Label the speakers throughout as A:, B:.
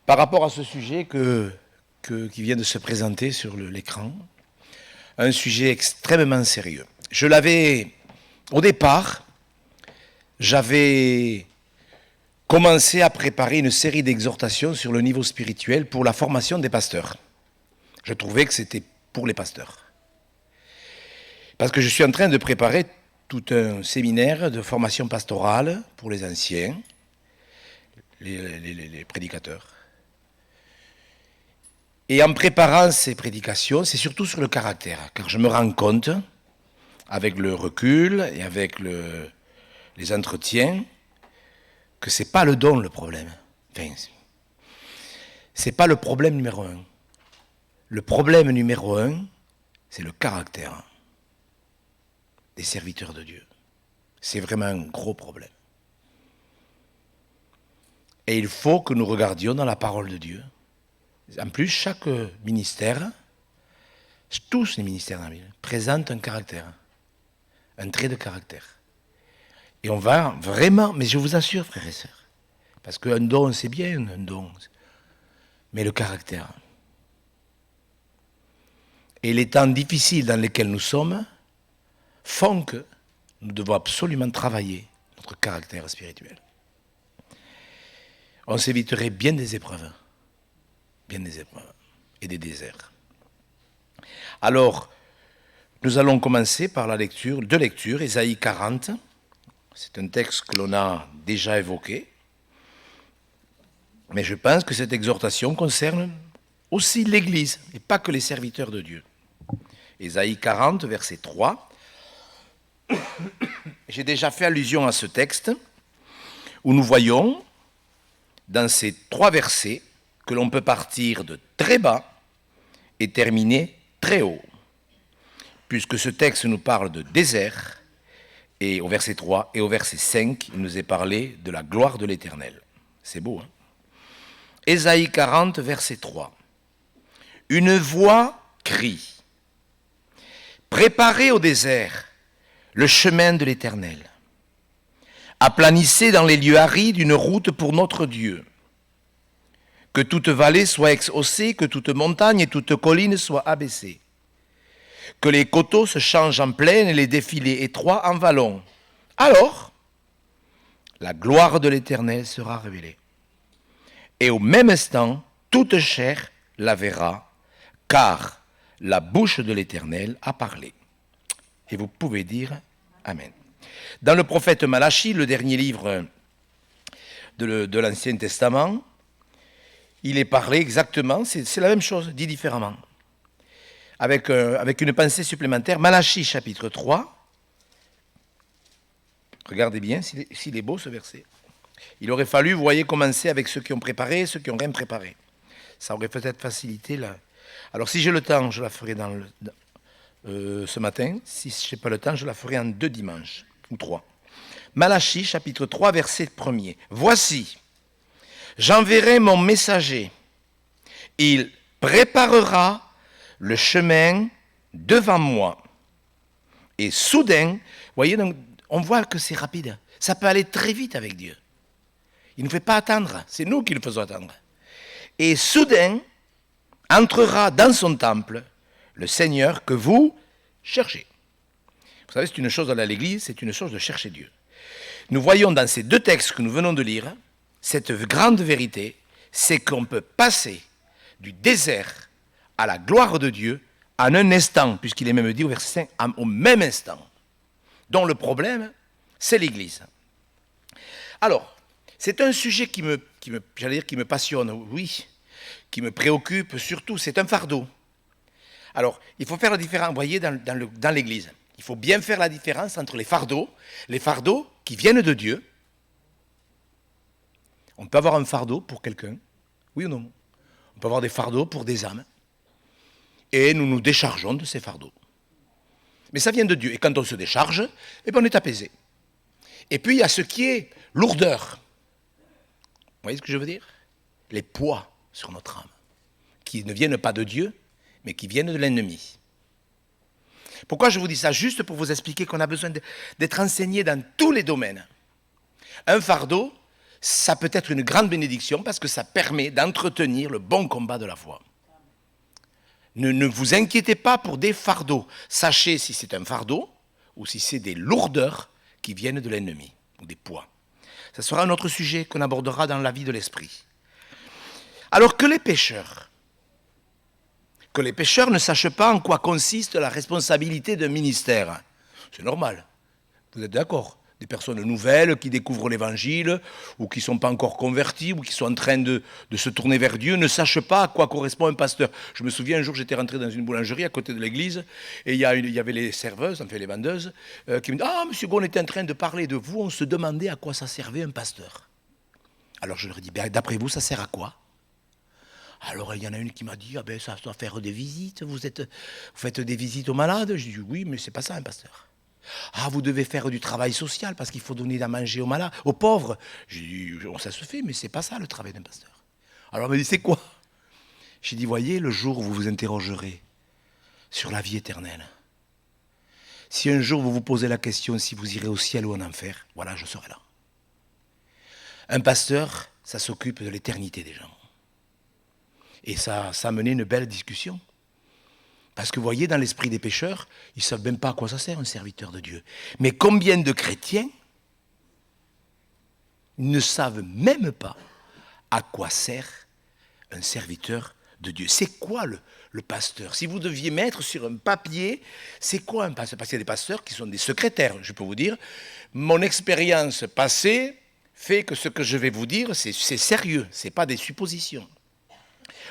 A: par rapport à ce sujet qui vient de se présenter sur l'écran, un sujet extrêmement sérieux. Au départ, j'avais commencé à préparer une série d'exhortations sur le niveau spirituel pour la formation des pasteurs. Je trouvais que c'était pour les pasteurs. Parce que je suis en train de préparer tout un séminaire de formation pastorale pour les anciens, les prédicateurs. Et en préparant ces prédications, c'est surtout sur le caractère, car je me rends compte, avec le recul et avec les entretiens, que c'est pas le don le problème. Enfin, c'est pas le problème numéro un. Le problème numéro un, c'est le caractère des serviteurs de Dieu. C'est vraiment un gros problème. Et il faut que nous regardions dans la parole de Dieu. En plus, chaque ministère, tous les ministères dans la Bible, présentent un caractère, un trait de caractère. Et on va vraiment, mais je vous assure, frères et sœurs, parce qu'un don, c'est bien, un don, mais le caractère. Et les temps difficiles dans lesquels nous sommes font que nous devons absolument travailler notre caractère spirituel. On s'éviterait bien des épreuves et des déserts. Alors, nous allons commencer par la lecture, Ésaïe 40. C'est un texte que l'on a déjà évoqué, mais je pense que cette exhortation concerne aussi l'Église, et pas que les serviteurs de Dieu. Ésaïe 40, verset 3. J'ai déjà fait allusion à ce texte, où nous voyons, dans ces 3 versets, que l'on peut partir de très bas et terminer très haut, puisque ce texte nous parle de désert, et au verset 3, et au verset 5, il nous est parlé de la gloire de l'Éternel. C'est beau, hein? Ésaïe 40, verset 3. Une voix crie, « Préparez au désert le chemin de l'Éternel. Aplanissez dans les lieux arides une route pour notre Dieu. Que toute vallée soit exhaussée, que toute montagne et toute colline soient abaissées. Que les coteaux se changent en plaine et les défilés étroits en vallons. Alors, la gloire de l'Éternel sera révélée. Et au même instant, toute chair la verra, car la bouche de l'Éternel a parlé. » Et vous pouvez dire Amen. Dans le prophète Malachie, le dernier livre de l'Ancien Testament, il est parlé exactement, c'est la même chose, dit différemment. Avec une pensée supplémentaire, Malachie chapitre 3. Regardez bien s'il est beau ce verset. Il aurait fallu, vous voyez, commencer avec ceux qui ont préparé et ceux qui n'ont rien préparé. Ça aurait peut-être facilité là. Alors si j'ai le temps, je la ferai ce matin. Si je n'ai pas le temps, je la ferai en 2 dimanches, ou 3. Malachie chapitre 3, verset 1er. « Voici, j'enverrai mon messager. Il préparera le chemin devant moi. Et soudain, vous voyez, donc, on voit que c'est rapide. Ça peut aller très vite avec Dieu. Il ne nous fait pas attendre, c'est nous qui le faisons attendre. Et soudain, entrera dans son temple le Seigneur que vous cherchez. » Vous savez, c'est une chose dans l'Église, c'est une chose de chercher Dieu. Nous voyons dans ces 2 textes que nous venons de lire, cette grande vérité, c'est qu'on peut passer du désert à la gloire de Dieu en un instant, puisqu'il est même dit au verset 5, au même instant. Donc le problème, c'est l'Église. Alors, c'est un sujet qui me passionne, oui, qui me préoccupe surtout, c'est un fardeau. Alors, il faut faire la différence, vous voyez, dans l'Église. Il faut bien faire la différence entre les fardeaux qui viennent de Dieu. On peut avoir un fardeau pour quelqu'un, oui ou non? On peut avoir des fardeaux pour des âmes. Et nous nous déchargeons de ces fardeaux. Mais ça vient de Dieu. Et quand on se décharge, eh bien on est apaisé. Et puis il y a ce qui est lourdeur. Vous voyez ce que je veux dire? Les poids sur notre âme, qui ne viennent pas de Dieu, mais qui viennent de l'ennemi. Pourquoi je vous dis ça? Juste pour vous expliquer qu'on a besoin d'être enseigné dans tous les domaines. Un fardeau, ça peut être une grande bénédiction parce que ça permet d'entretenir le bon combat de la foi. Ne vous inquiétez pas pour des fardeaux. Sachez si c'est un fardeau ou si c'est des lourdeurs qui viennent de l'ennemi, ou des poids. Ce sera un autre sujet qu'on abordera dans la vie de l'esprit. Alors que les pécheurs ne sachent pas en quoi consiste la responsabilité d'un ministère. C'est normal. Vous êtes d'accord? Des personnes nouvelles qui découvrent l'évangile ou qui ne sont pas encore converties ou qui sont en train de se tourner vers Dieu ne sachent pas à quoi correspond un pasteur. Je me souviens un jour, j'étais rentré dans une boulangerie à côté de l'église et il y avait les serveuses, enfin les vendeuses, qui me disaient « Ah, monsieur Gaulle, on était en train de parler de vous, on se demandait à quoi ça servait un pasteur. » Alors je leur ai dit « D'après vous, ça sert à quoi ?» Alors il y en a une qui m'a dit « Ah ben ça doit faire des visites, vous faites des visites aux malades ?» Je dis « Oui, mais c'est pas ça un pasteur. » Ah, vous devez faire du travail social parce qu'il faut donner à manger aux malades, aux pauvres. J'ai dit, ça se fait, mais c'est pas ça le travail d'un pasteur. Alors elle m'a dit, c'est quoi? J'ai dit, voyez, le jour où vous vous interrogerez sur la vie éternelle, si un jour vous vous posez la question si vous irez au ciel ou en enfer, voilà, je serai là. Un pasteur, ça s'occupe de l'éternité des gens. Et ça a mené une belle discussion. Parce que vous voyez, dans l'esprit des pécheurs, ils ne savent même pas à quoi ça sert un serviteur de Dieu. Mais combien de chrétiens ne savent même pas à quoi sert un serviteur de Dieu? C'est quoi le pasteur? Si vous deviez mettre sur un papier, c'est quoi un pasteur? Parce qu'il y a des pasteurs qui sont des secrétaires, je peux vous dire. Mon expérience passée fait que ce que je vais vous dire, c'est sérieux, ce n'est pas des suppositions.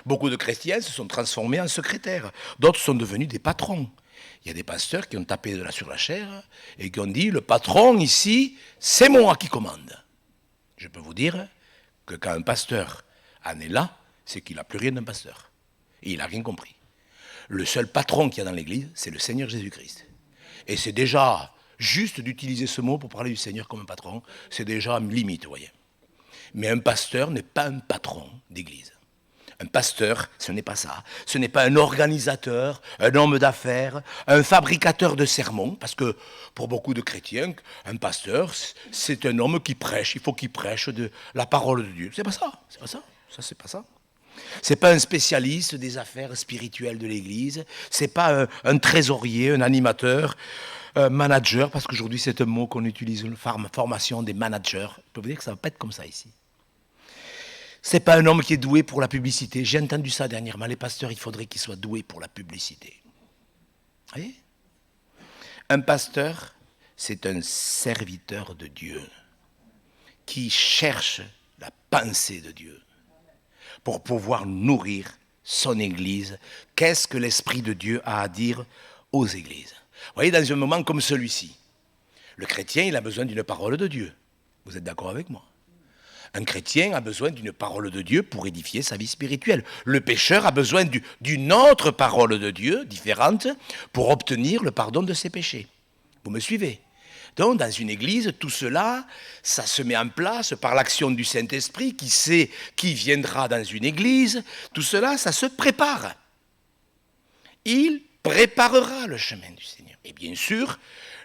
A: Beaucoup de chrétiens se sont transformés en secrétaires. D'autres sont devenus des patrons. Il y a des pasteurs qui ont tapé sur la chair et qui ont dit, le patron ici, c'est moi qui commande. Je peux vous dire que quand un pasteur en est là, c'est qu'il n'a plus rien d'un pasteur. Et il n'a rien compris. Le seul patron qu'il y a dans l'église, c'est le Seigneur Jésus-Christ. Et c'est déjà juste d'utiliser ce mot pour parler du Seigneur comme un patron, c'est déjà limite, vous voyez. Mais un pasteur n'est pas un patron d'église. Un pasteur, ce n'est pas ça. Ce n'est pas un organisateur, un homme d'affaires, un fabricateur de sermons, parce que pour beaucoup de chrétiens, un pasteur, c'est un homme qui prêche. Il faut qu'il prêche de la parole de Dieu. C'est pas ça. C'est pas ça. Ça, c'est pas ça. C'est pas un spécialiste des affaires spirituelles de l'Église. C'est pas un trésorier, un animateur, un manager, parce qu'aujourd'hui c'est un mot qu'on utilise, une formation des managers. Je peux vous dire que ça va pas être comme ça ici. C'est pas un homme qui est doué pour la publicité. J'ai entendu ça dernièrement. Les pasteurs, il faudrait qu'ils soient doués pour la publicité. Vous voyez? Un pasteur, c'est un serviteur de Dieu qui cherche la pensée de Dieu pour pouvoir nourrir son Église. Qu'est-ce que l'Esprit de Dieu a à dire aux Églises? Vous voyez, dans un moment comme celui-ci, le chrétien, il a besoin d'une parole de Dieu. Vous êtes d'accord avec moi? Un chrétien a besoin d'une parole de Dieu pour édifier sa vie spirituelle. Le pécheur a besoin d'une autre parole de Dieu, différente, pour obtenir le pardon de ses péchés. Vous me suivez? Donc, dans une église, tout cela, ça se met en place par l'action du Saint-Esprit qui sait qui viendra dans une église. Tout cela, ça se prépare. Il préparera le chemin du Seigneur. Et bien sûr,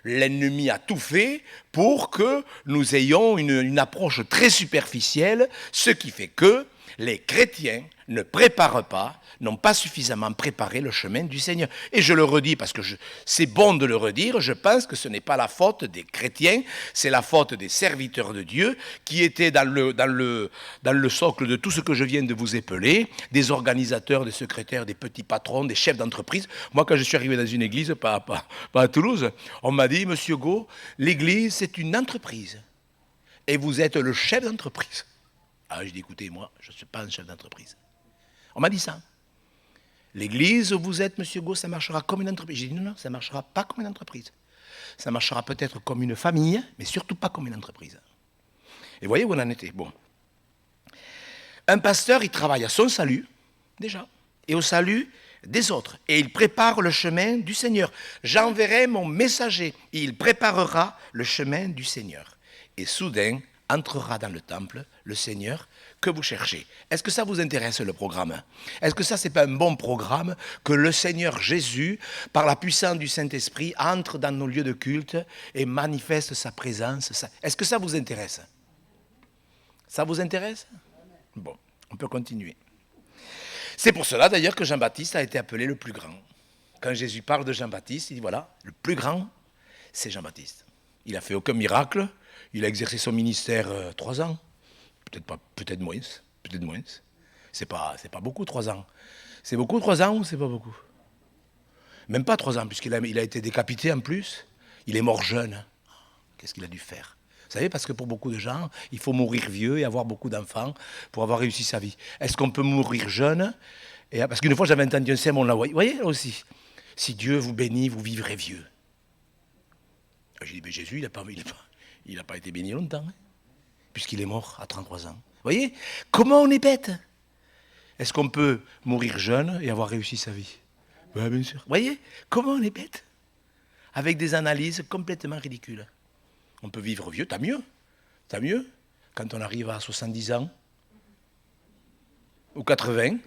A: l'ennemi a tout fait pour que nous ayons une approche très superficielle, ce qui fait que les chrétiens ne préparent pas, n'ont pas suffisamment préparé le chemin du Seigneur. Et je le redis parce que c'est bon de le redire, je pense que ce n'est pas la faute des chrétiens, c'est la faute des serviteurs de Dieu qui étaient dans le socle de tout ce que je viens de vous épeler, des organisateurs, des secrétaires, des petits patrons, des chefs d'entreprise. Moi, quand je suis arrivé dans une église, pas à Toulouse, on m'a dit, Monsieur Gau, l'église, c'est une entreprise. Et vous êtes le chef d'entreprise. Ah, j'ai dit, écoutez, moi, je ne suis pas un chef d'entreprise. On m'a dit ça. L'église où vous êtes, Monsieur Gau, ça marchera comme une entreprise. J'ai dit, non, ça ne marchera pas comme une entreprise. Ça marchera peut-être comme une famille, mais surtout pas comme une entreprise. Et voyez où on en était. Bon. Un pasteur, il travaille à son salut, déjà, et au salut des autres. Et il prépare le chemin du Seigneur. J'enverrai mon messager, et il préparera le chemin du Seigneur. Et soudain, entrera dans le temple le Seigneur que vous cherchez. Est-ce que ça vous intéresse, le programme? Est-ce que ça, c'est pas un bon programme que le Seigneur Jésus, par la puissance du Saint-Esprit, entre dans nos lieux de culte et manifeste sa présence? Est-ce que ça vous intéresse? Ça vous intéresse? Bon, on peut continuer. C'est pour cela d'ailleurs que Jean-Baptiste a été appelé le plus grand. Quand Jésus parle de Jean-Baptiste, il dit voilà, le plus grand, c'est Jean-Baptiste. Il n'a fait aucun miracle, il a exercé son ministère 3 ans, peut-être pas, peut-être moins, peut-être moins. C'est pas beaucoup 3 ans. C'est beaucoup 3 ans ou c'est pas beaucoup? Même pas 3 ans, puisqu'il il a été décapité en plus. Il est mort jeune. Qu'est-ce qu'il a dû faire? Vous savez, parce que pour beaucoup de gens, il faut mourir vieux et avoir beaucoup d'enfants pour avoir réussi sa vie. Est-ce qu'on peut mourir jeune? Parce qu'une fois, j'avais entendu un sermon là, vous voyez, là aussi. Si Dieu vous bénit, vous vivrez vieux. J'ai dit, mais Jésus, il n'a pas été béni longtemps, hein, puisqu'il est mort à 33 ans. Vous voyez, comment on est bête? Est-ce qu'on peut mourir jeune et avoir réussi sa vie? Ben, bien sûr. Vous voyez, comment on est bête? Avec des analyses complètement ridicules. On peut vivre vieux, t'as mieux. T'as mieux. Quand on arrive à 70 ans, ou 80,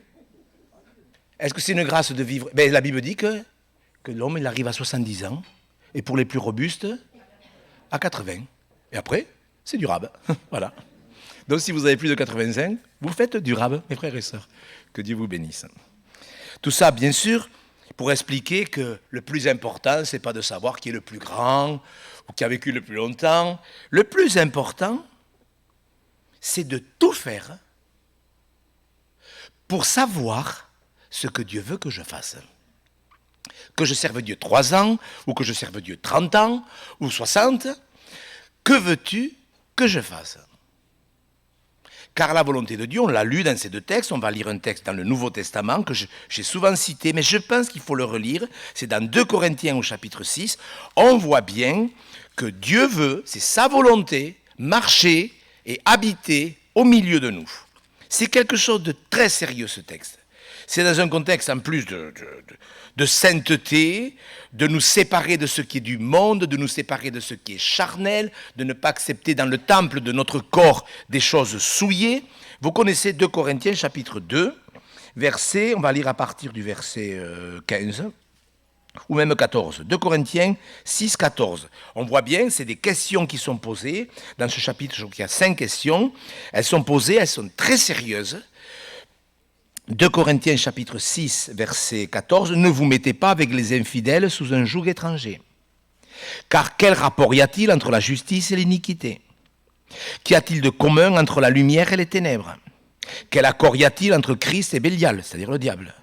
A: est-ce que c'est une grâce de vivre? Ben, la Bible dit que l'homme, il arrive à 70 ans, et pour les plus robustes, à 80. Et après, c'est durable. Voilà. Donc si vous avez plus de 85, vous faites durable, mes frères et sœurs. Que Dieu vous bénisse. Tout ça, bien sûr, pour expliquer que le plus important, ce n'est pas de savoir qui est le plus grand ou qui a vécu le plus longtemps. Le plus important, c'est de tout faire pour savoir ce que Dieu veut que je fasse. Que je serve Dieu 3 ans, ou que je serve Dieu 30 ans, ou 60, que veux-tu que je fasse? Car la volonté de Dieu, on l'a lu dans ces 2 textes, on va lire un texte dans le Nouveau Testament que j'ai souvent cité, mais je pense qu'il faut le relire, c'est dans 2 Corinthiens au chapitre 6, on voit bien que Dieu veut, c'est sa volonté, marcher et habiter au milieu de nous. C'est quelque chose de très sérieux ce texte. C'est dans un contexte en plus de sainteté, de nous séparer de ce qui est du monde, de nous séparer de ce qui est charnel, de ne pas accepter dans le temple de notre corps des choses souillées. Vous connaissez 2 Corinthiens chapitre 2, verset, on va lire à partir du verset 15, ou même 14. 2 Corinthiens 6, 14. On voit bien, c'est des questions qui sont posées. Dans ce chapitre, je crois qu'il y a 5 questions. Elles sont posées, elles sont très sérieuses. 2 Corinthiens chapitre 6, verset 14, « Ne vous mettez pas avec les infidèles sous un joug étranger. Car quel rapport y a-t-il entre la justice et l'iniquité? Qu'y a-t-il de commun entre la lumière et les ténèbres? Quel accord y a-t-il entre Christ et Bélial, c'est-à-dire le diable?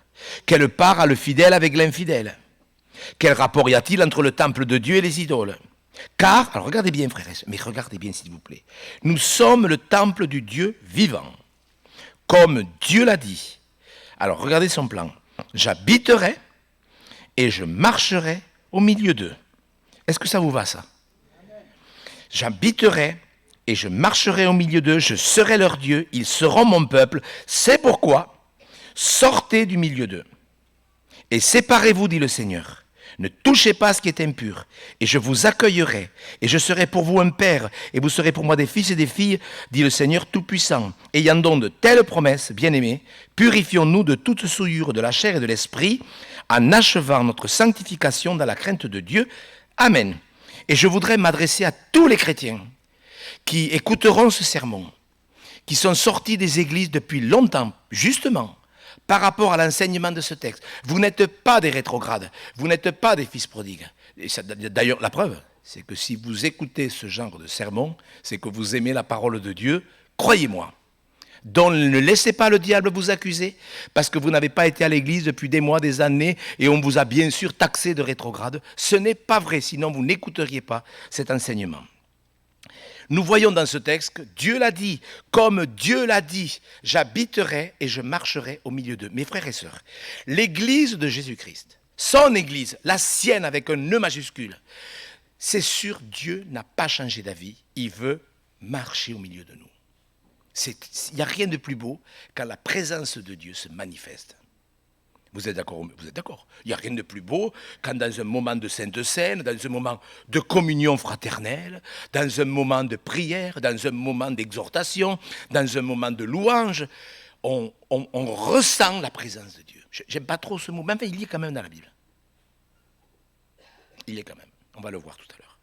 A: Quelle part a le fidèle avec l'infidèle? Quel rapport y a-t-il entre le temple de Dieu et les idoles? Car, alors regardez bien frères et sœurs, mais regardez bien s'il vous plaît, nous sommes le temple du Dieu vivant, comme Dieu l'a dit. Alors, regardez son plan. J'habiterai et je marcherai au milieu d'eux. Est-ce que ça vous va, ça? J'habiterai et je marcherai au milieu d'eux, je serai leur Dieu, ils seront mon peuple. C'est pourquoi, sortez du milieu d'eux et séparez-vous, dit le Seigneur. Ne touchez pas ce qui est impur, et je vous accueillerai, et je serai pour vous un père, et vous serez pour moi des fils et des filles, dit le Seigneur Tout-Puissant. Ayant donc de telles promesses, bien-aimés, purifions-nous de toute souillure de la chair et de l'esprit, en achevant notre sanctification dans la crainte de Dieu. Amen. Et je voudrais m'adresser à tous les chrétiens qui écouteront ce sermon, qui sont sortis des églises depuis longtemps, justement, par rapport à l'enseignement de ce texte. Vous n'êtes pas des rétrogrades, vous n'êtes pas des fils prodigues. D'ailleurs, la preuve, c'est que si vous écoutez ce genre de sermon, c'est que vous aimez la parole de Dieu, croyez-moi. Donc ne laissez pas le diable vous accuser, parce que vous n'avez pas été à l'église depuis des mois, des années, et on vous a bien sûr taxé de rétrograde. Ce n'est pas vrai, sinon vous n'écouteriez pas cet enseignement. Nous voyons dans ce texte que Dieu l'a dit, comme Dieu l'a dit, j'habiterai et je marcherai au milieu d'eux. Mes frères et sœurs, l'église de Jésus-Christ, son église, la sienne avec un E majuscule, c'est sûr, Dieu n'a pas changé d'avis, il veut marcher au milieu de nous. Il n'y a rien de plus beau quand la présence de Dieu se manifeste. Vous êtes d'accord? Vous êtes d'accord? Il n'y a rien de plus beau quand dans un moment de Sainte Seine, dans un moment de communion fraternelle, dans un moment de prière, dans un moment d'exhortation, dans un moment de louange, on ressent la présence de Dieu. J'aime pas trop ce mot, mais enfin, il y est quand même dans la Bible. Il y est quand même. On va le voir tout à l'heure.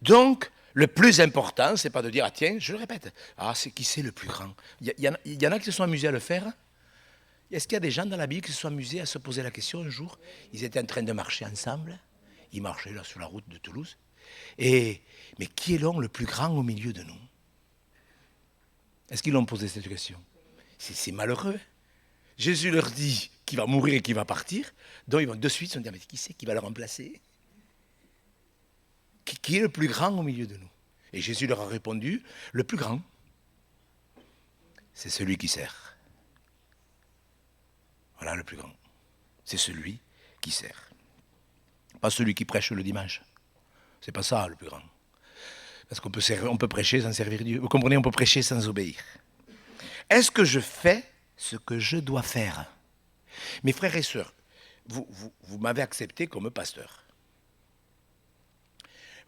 A: Donc, Le plus important, c'est pas de dire, ah tiens, je le répète, ah c'est qui c'est le plus grand. Il y en a qui se sont amusés à le faire. Est-ce qu'il y a des gens dans la Bible qui se sont amusés à se poser la question un jour? Ils étaient en train de marcher ensemble. Ils marchaient là sur la route de Toulouse. Mais qui est l'homme le plus grand au milieu de nous? Est-ce qu'ils l'ont posé cette question? C'est malheureux. Jésus leur dit qu'il va mourir et qu'il va partir. Donc ils vont de suite se dire, mais qui c'est qui va le remplacer? Qui est le plus grand au milieu de nous? Et Jésus leur a répondu, le plus grand, c'est celui qui sert. Voilà le plus grand. C'est celui qui sert. Pas celui qui prêche le dimanche. C'est pas ça le plus grand. Parce qu'on peut prêcher sans servir Dieu. Vous comprenez, on peut prêcher sans obéir. Est-ce que je fais ce que je dois faire? Mes frères et sœurs, vous m'avez accepté comme pasteur.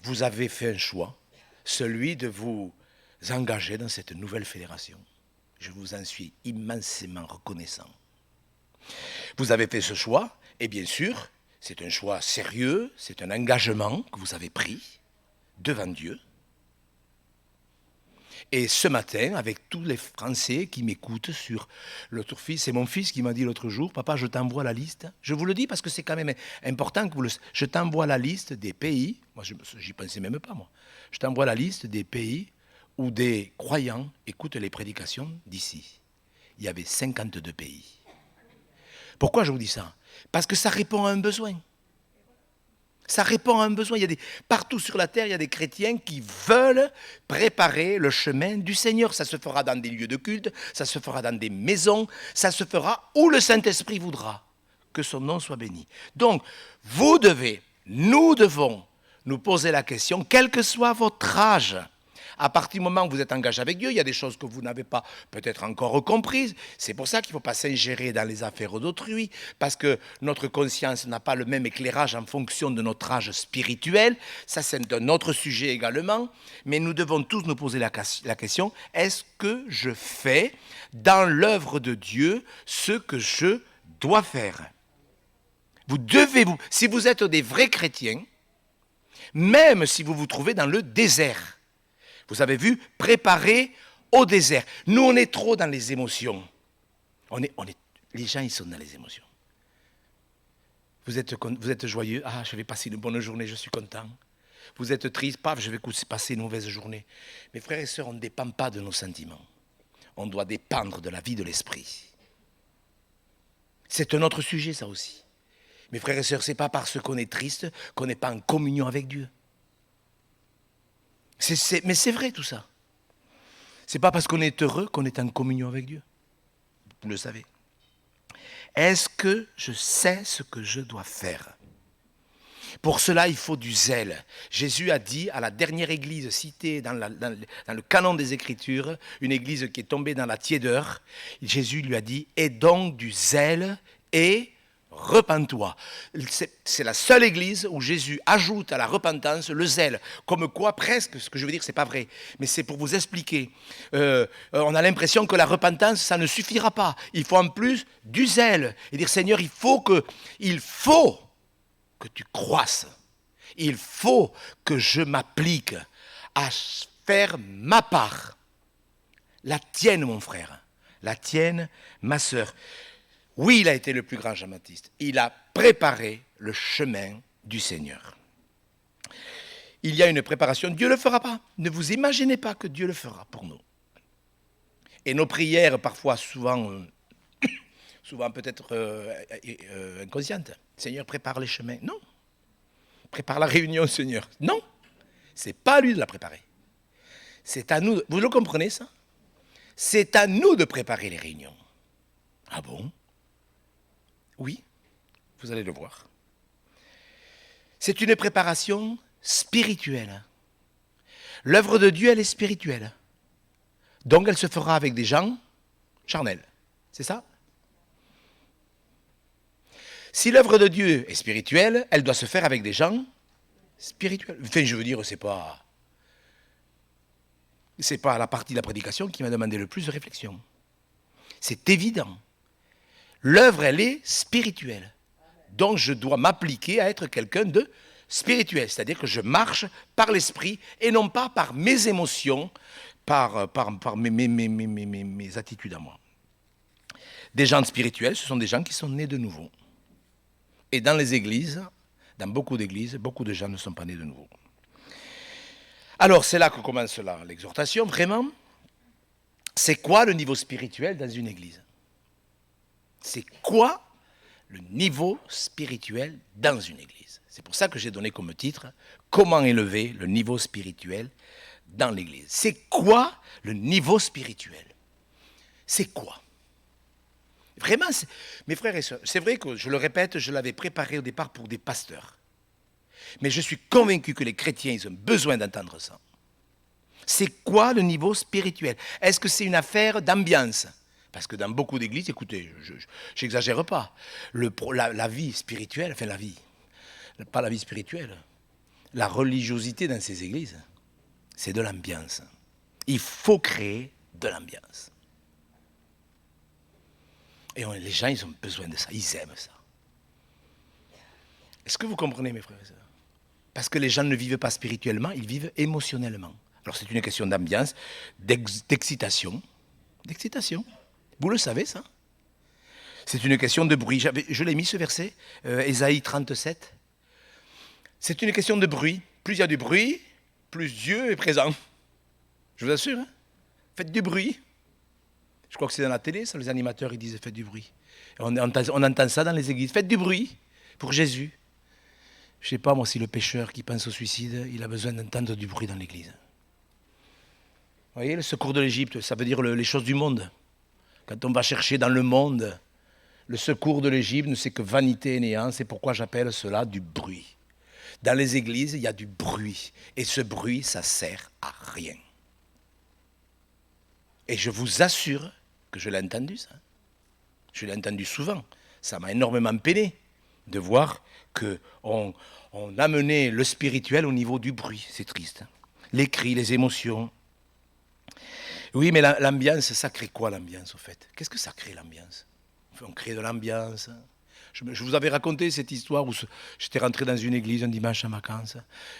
A: Vous avez fait un choix, celui de vous engager dans cette nouvelle fédération. Je vous en suis immensément reconnaissant. Vous avez fait ce choix, et bien sûr, c'est un choix sérieux, c'est un engagement que vous avez pris devant Dieu. Et ce matin, avec tous les Français qui m'écoutent sur l'autre fils, c'est mon fils qui m'a dit l'autre jour, papa, je t'envoie la liste. Je vous le dis parce que c'est quand même important que vous le... Je t'envoie la liste des pays, moi j'y pensais même pas moi, je t'envoie la liste des pays où des croyants écoutent les prédications d'ici. Il y avait 52 pays. Pourquoi je vous dis ça? Parce que ça répond à un besoin. Ça répond à un besoin. Partout sur la terre, il y a des chrétiens qui veulent préparer le chemin du Seigneur. Ça se fera dans des lieux de culte, ça se fera dans des maisons, ça se fera où le Saint-Esprit voudra. Que son nom soit béni. Donc, nous devons nous poser la question, quel que soit votre âge, à partir du moment où vous êtes engagé avec Dieu, il y a des choses que vous n'avez pas peut-être encore comprises. C'est pour ça qu'il ne faut pas s'ingérer dans les affaires d'autrui, parce que notre conscience n'a pas le même éclairage en fonction de notre âge spirituel. Ça, c'est un autre sujet également. Mais nous devons tous nous poser la question, est-ce que je fais dans l'œuvre de Dieu ce que je dois faire? Si vous êtes des vrais chrétiens, même si vous vous trouvez dans le désert, vous avez vu, préparer au désert. Nous, on est trop dans les émotions. Les gens, ils sont dans les émotions. Vous êtes joyeux. Ah, je vais passer une bonne journée, je suis content. Vous êtes triste. Paf, je vais passer une mauvaise journée. Mes frères et sœurs, on ne dépend pas de nos sentiments. On doit dépendre de la vie de l'esprit. C'est un autre sujet, ça aussi. Mes frères et sœurs, ce n'est pas parce qu'on est triste qu'on n'est pas en communion avec Dieu. Mais c'est vrai tout ça. C'est pas parce qu'on est heureux qu'on est en communion avec Dieu. Vous le savez. Est-ce que je sais ce que je dois faire? Pour cela, il faut du zèle. Jésus a dit à la dernière église citée dans le canon des Écritures, une église qui est tombée dans la tiédeur, Jésus lui a dit, aie donc du zèle et repens-toi. C'est la seule église où Jésus ajoute à la repentance le zèle. Comme quoi, presque, ce que je veux dire, c'est pas vrai. Mais c'est pour vous expliquer. On a l'impression que la repentance, ça ne suffira pas. Il faut en plus du zèle. Et dire, Seigneur, il faut que tu croisses. Il faut que je m'applique à faire ma part. La tienne, mon frère. La tienne, ma sœur. Oui, il a été le plus grand Jean-Baptiste. Il a préparé le chemin du Seigneur. Il y a une préparation. Dieu ne le fera pas. Ne vous imaginez pas que Dieu le fera pour nous. Et nos prières, parfois, souvent peut-être inconscientes. Seigneur, prépare les chemins. Non. Prépare la réunion, Seigneur. Non. Ce n'est pas à lui de la préparer. C'est à nous. Vous le comprenez, ça? C'est à nous de préparer les réunions. Ah bon? Oui, vous allez le voir. C'est une préparation spirituelle. L'œuvre de Dieu, elle est spirituelle. Donc, elle se fera avec des gens charnels. C'est ça? Si l'œuvre de Dieu est spirituelle, elle doit se faire avec des gens spirituels. Enfin, je veux dire, c'est pas la partie de la prédication qui m'a demandé le plus de réflexion. C'est évident. L'œuvre, elle est spirituelle. Donc, je dois m'appliquer à être quelqu'un de spirituel, c'est-à-dire que je marche par l'esprit et non pas par mes émotions, par mes attitudes à moi. Des gens spirituels, ce sont des gens qui sont nés de nouveau. Et dans les églises, dans beaucoup d'églises, beaucoup de gens ne sont pas nés de nouveau. Alors, c'est là que commence l'exhortation, vraiment. C'est quoi le niveau spirituel dans une église? C'est quoi le niveau spirituel dans une église? C'est pour ça que j'ai donné comme titre « Comment élever le niveau spirituel dans l'église ?» C'est quoi le niveau spirituel? C'est quoi? Vraiment, mes frères et sœurs, c'est vrai que, je le répète, je l'avais préparé au départ pour des pasteurs. Mais je suis convaincu que les chrétiens, ils ont besoin d'entendre ça. C'est quoi le niveau spirituel? Est-ce que c'est une affaire d'ambiance? Parce que dans beaucoup d'églises, écoutez, je n'exagère pas, la vie spirituelle, enfin la vie, pas la vie spirituelle, la religiosité dans ces églises, c'est de l'ambiance. Il faut créer de l'ambiance. Et les gens, ils ont besoin de ça, ils aiment ça. Est-ce que vous comprenez, mes frères et sœurs? Parce que les gens ne vivent pas spirituellement, ils vivent émotionnellement. Alors c'est une question d'ambiance, d'excitation. D'excitation. Vous le savez, ça? C'est une question de bruit. Je l'ai mis, ce verset, Ésaïe 37. C'est une question de bruit. Plus il y a du bruit, plus Dieu est présent. Je vous assure. Hein? Faites du bruit. Je crois que c'est dans la télé, ça, les animateurs, ils disent « faites du bruit ». On entend ça dans les églises. Faites du bruit pour Jésus. Je ne sais pas, moi, si le pécheur qui pense au suicide, il a besoin d'entendre du bruit dans l'église. Vous voyez, le secours de l'Égypte, ça veut dire les choses du monde. Quand on va chercher dans le monde, le secours de l'Égypte ne c'est que vanité et néant. C'est pourquoi j'appelle cela du bruit. Dans les églises, il y a du bruit. Et ce bruit, ça sert à rien. Et je vous assure que je l'ai entendu, ça. Je l'ai entendu souvent. Ça m'a énormément peiné de voir qu'on amenait le spirituel au niveau du bruit. C'est triste. Les cris, les émotions. Oui, mais l'ambiance, ça crée quoi, l'ambiance, au fait? Qu'est-ce que ça crée, l'ambiance? On crée de l'ambiance. Je vous avais raconté cette histoire où j'étais rentré dans une église un dimanche en vacances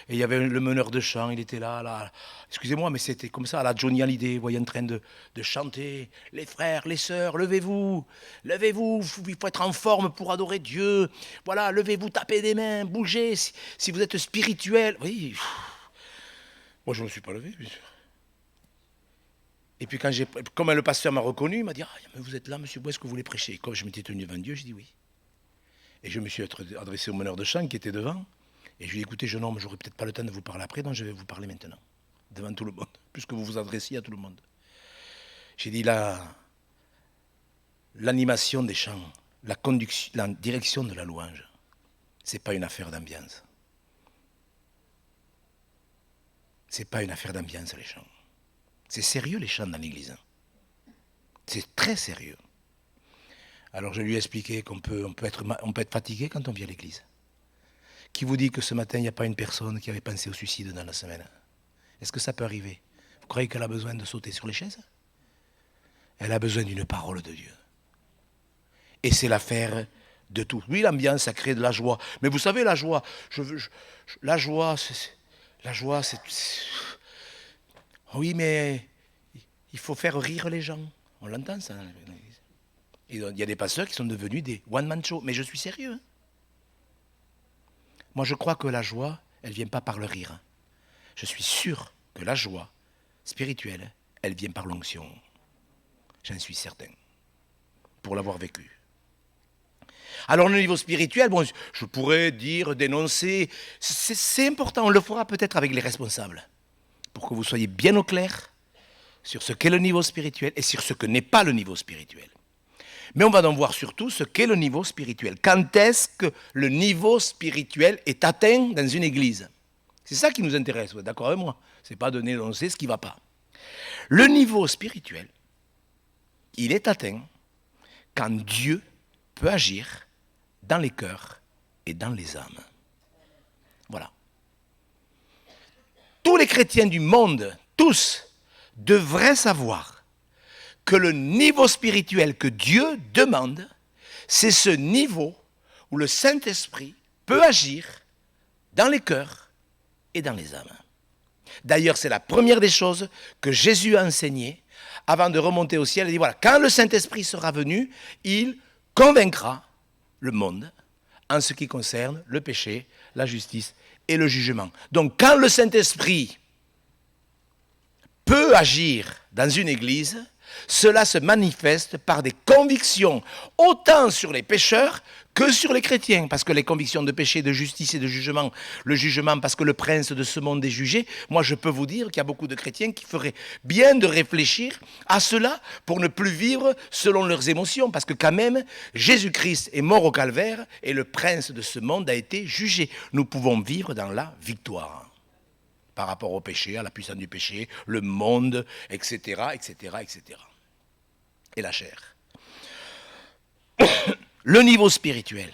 A: et il y avait le meneur de chant, il était là, excusez-moi, mais c'était comme ça, à la Johnny Hallyday, vous voyez, en train de chanter. Les frères, les sœurs, levez-vous, levez-vous, il faut être en forme pour adorer Dieu. Voilà, levez-vous, tapez des mains, bougez, si vous êtes spirituel. Oui, moi je ne me suis pas levé, bien sûr. Et puis comme le pasteur m'a reconnu, il m'a dit « Ah, mais vous êtes là, monsieur, où est-ce que vous voulez prêcher ?» Et comme je m'étais tenu devant Dieu, j'ai dit oui. Et je me suis adressé au meneur de chant qui était devant. Et je lui ai dit, écoutez, jeune homme, j'aurai peut-être pas le temps de vous parler après, donc je vais vous parler maintenant, devant tout le monde, puisque vous vous adressiez à tout le monde. J'ai dit, l'animation des chants, la direction de la louange, c'est pas une affaire d'ambiance. C'est pas une affaire d'ambiance, les chants. C'est sérieux, les chants dans l'église. C'est très sérieux. Alors je lui ai expliqué qu'on peut être fatigué quand on vient à l'église. Qui vous dit que ce matin, il n'y a pas une personne qui avait pensé au suicide dans la semaine? Est-ce que ça peut arriver? Vous croyez qu'elle a besoin de sauter sur les chaises? Elle a besoin d'une parole de Dieu. Et c'est l'affaire de tout. Oui, l'ambiance, ça crée de la joie. Mais vous savez, la joie, la joie, c'est... Oui, mais il faut faire rire les gens. On l'entend, ça. Il y a des pasteurs qui sont devenus des one-man show. Mais je suis sérieux. Hein. Moi, je crois que la joie, elle ne vient pas par le rire. Je suis sûr que la joie spirituelle, elle vient par l'onction. J'en suis certain. Pour l'avoir vécu. Alors, le niveau spirituel, bon, je pourrais dire, dénoncer. C'est important. On le fera peut-être avec les responsables. Pour que vous soyez bien au clair sur ce qu'est le niveau spirituel et sur ce que n'est pas le niveau spirituel. Mais on va donc voir surtout ce qu'est le niveau spirituel. Quand est-ce que le niveau spirituel est atteint dans une église? C'est ça qui nous intéresse, vous êtes d'accord avec moi? Ce n'est pas de dénoncer ce qui ne va pas. Le niveau spirituel, il est atteint quand Dieu peut agir dans les cœurs et dans les âmes. Voilà. Tous les chrétiens du monde, tous, devraient savoir que le niveau spirituel que Dieu demande, c'est ce niveau où le Saint-Esprit peut agir dans les cœurs et dans les âmes. D'ailleurs, c'est la première des choses que Jésus a enseignées avant de remonter au ciel. Il dit, voilà, quand le Saint-Esprit sera venu, il convaincra le monde en ce qui concerne le péché, la justice et le jugement. Donc, quand le Saint-Esprit peut agir dans une église, cela se manifeste par des convictions autant sur les pécheurs que sur les chrétiens, parce que les convictions de péché, de justice et de jugement, le jugement parce que le prince de ce monde est jugé, moi je peux vous dire qu'il y a beaucoup de chrétiens qui feraient bien de réfléchir à cela pour ne plus vivre selon leurs émotions, parce que quand même, Jésus-Christ est mort au calvaire et le prince de ce monde a été jugé. Nous pouvons vivre dans la victoire par rapport au péché, à la puissance du péché, le monde, etc., etc., etc. Et la chair. Le niveau spirituel.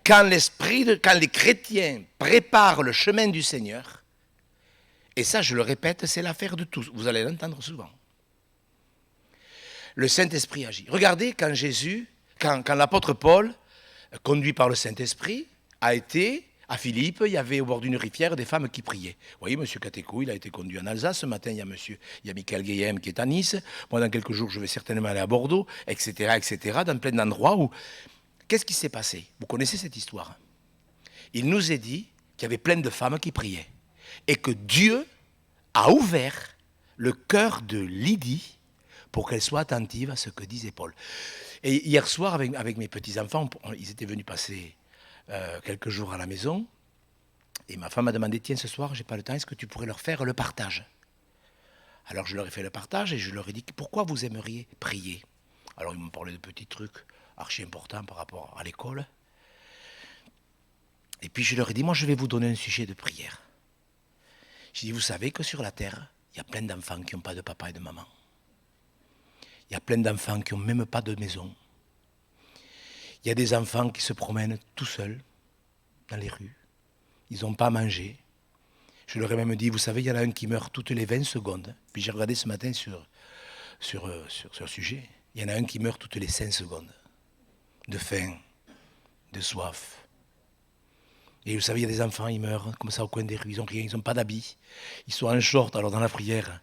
A: Quand les chrétiens préparent le chemin du Seigneur, et ça, je le répète, c'est l'affaire de tous. Vous allez l'entendre souvent. Le Saint-Esprit agit. Regardez quand l'apôtre Paul, conduit par le Saint-Esprit, a été à Philippe, il y avait au bord d'une rivière des femmes qui priaient. Vous voyez, M. Catécou, il a été conduit en Alsace. Ce matin, il y a Michael Guéhem qui est à Nice. Moi, dans quelques jours, je vais certainement aller à Bordeaux, etc., etc., dans plein d'endroits où... Qu'est-ce qui s'est passé? Vous connaissez cette histoire. Il nous est dit qu'il y avait plein de femmes qui priaient. Et que Dieu a ouvert le cœur de Lydie pour qu'elle soit attentive à ce que disait Paul. Et hier soir, avec mes petits-enfants, ils étaient venus passer... quelques jours à la maison, et ma femme m'a demandé, tiens, ce soir, j'ai pas le temps, est-ce que tu pourrais leur faire le partage? Alors je leur ai fait le partage et je leur ai dit, pourquoi vous aimeriez prier? Alors ils m'ont parlé de petits trucs archi importants par rapport à l'école. Et puis je leur ai dit, moi je vais vous donner un sujet de prière. J'ai dit, vous savez que sur la terre, il y a plein d'enfants qui n'ont pas de papa et de maman. Il y a plein d'enfants qui n'ont même pas de maison. Il y a des enfants qui se promènent tout seuls dans les rues. Ils n'ont pas à manger. Je leur ai même dit, vous savez, il y en a un qui meurt toutes les 20 secondes. Puis j'ai regardé ce matin sur ce sujet. Il y en a un qui meurt toutes les 5 secondes. De faim, de soif. Et vous savez, il y a des enfants, ils meurent comme ça au coin des rues. Ils n'ont rien, ils n'ont pas d'habits. Ils sont en short, alors dans la prière.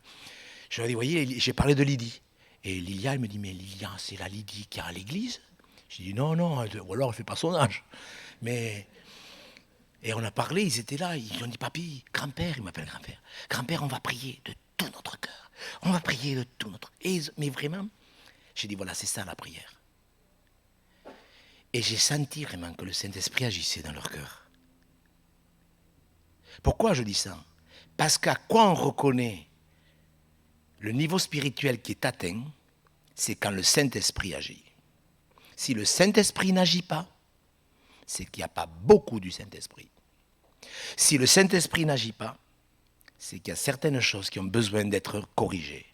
A: Je leur ai dit, voyez, j'ai parlé de Lydie. Et Lilia, elle me dit, mais Lilia, c'est la Lydie qui est à l'église? J'ai dit non, ou alors elle ne fait pas son âge. Mais, et on a parlé, ils étaient là, ils ont dit, papy, grand-père, il m'appelle grand-père. Grand-père, on va prier de tout notre cœur. On va prier de tout notre cœur. Mais vraiment, j'ai dit, voilà, c'est ça la prière. Et j'ai senti vraiment que le Saint-Esprit agissait dans leur cœur. Pourquoi je dis ça? Parce qu'à quoi on reconnaît le niveau spirituel qui est atteint, c'est quand le Saint-Esprit agit. Si le Saint-Esprit n'agit pas, c'est qu'il n'y a pas beaucoup du Saint-Esprit. Si le Saint-Esprit n'agit pas, c'est qu'il y a certaines choses qui ont besoin d'être corrigées.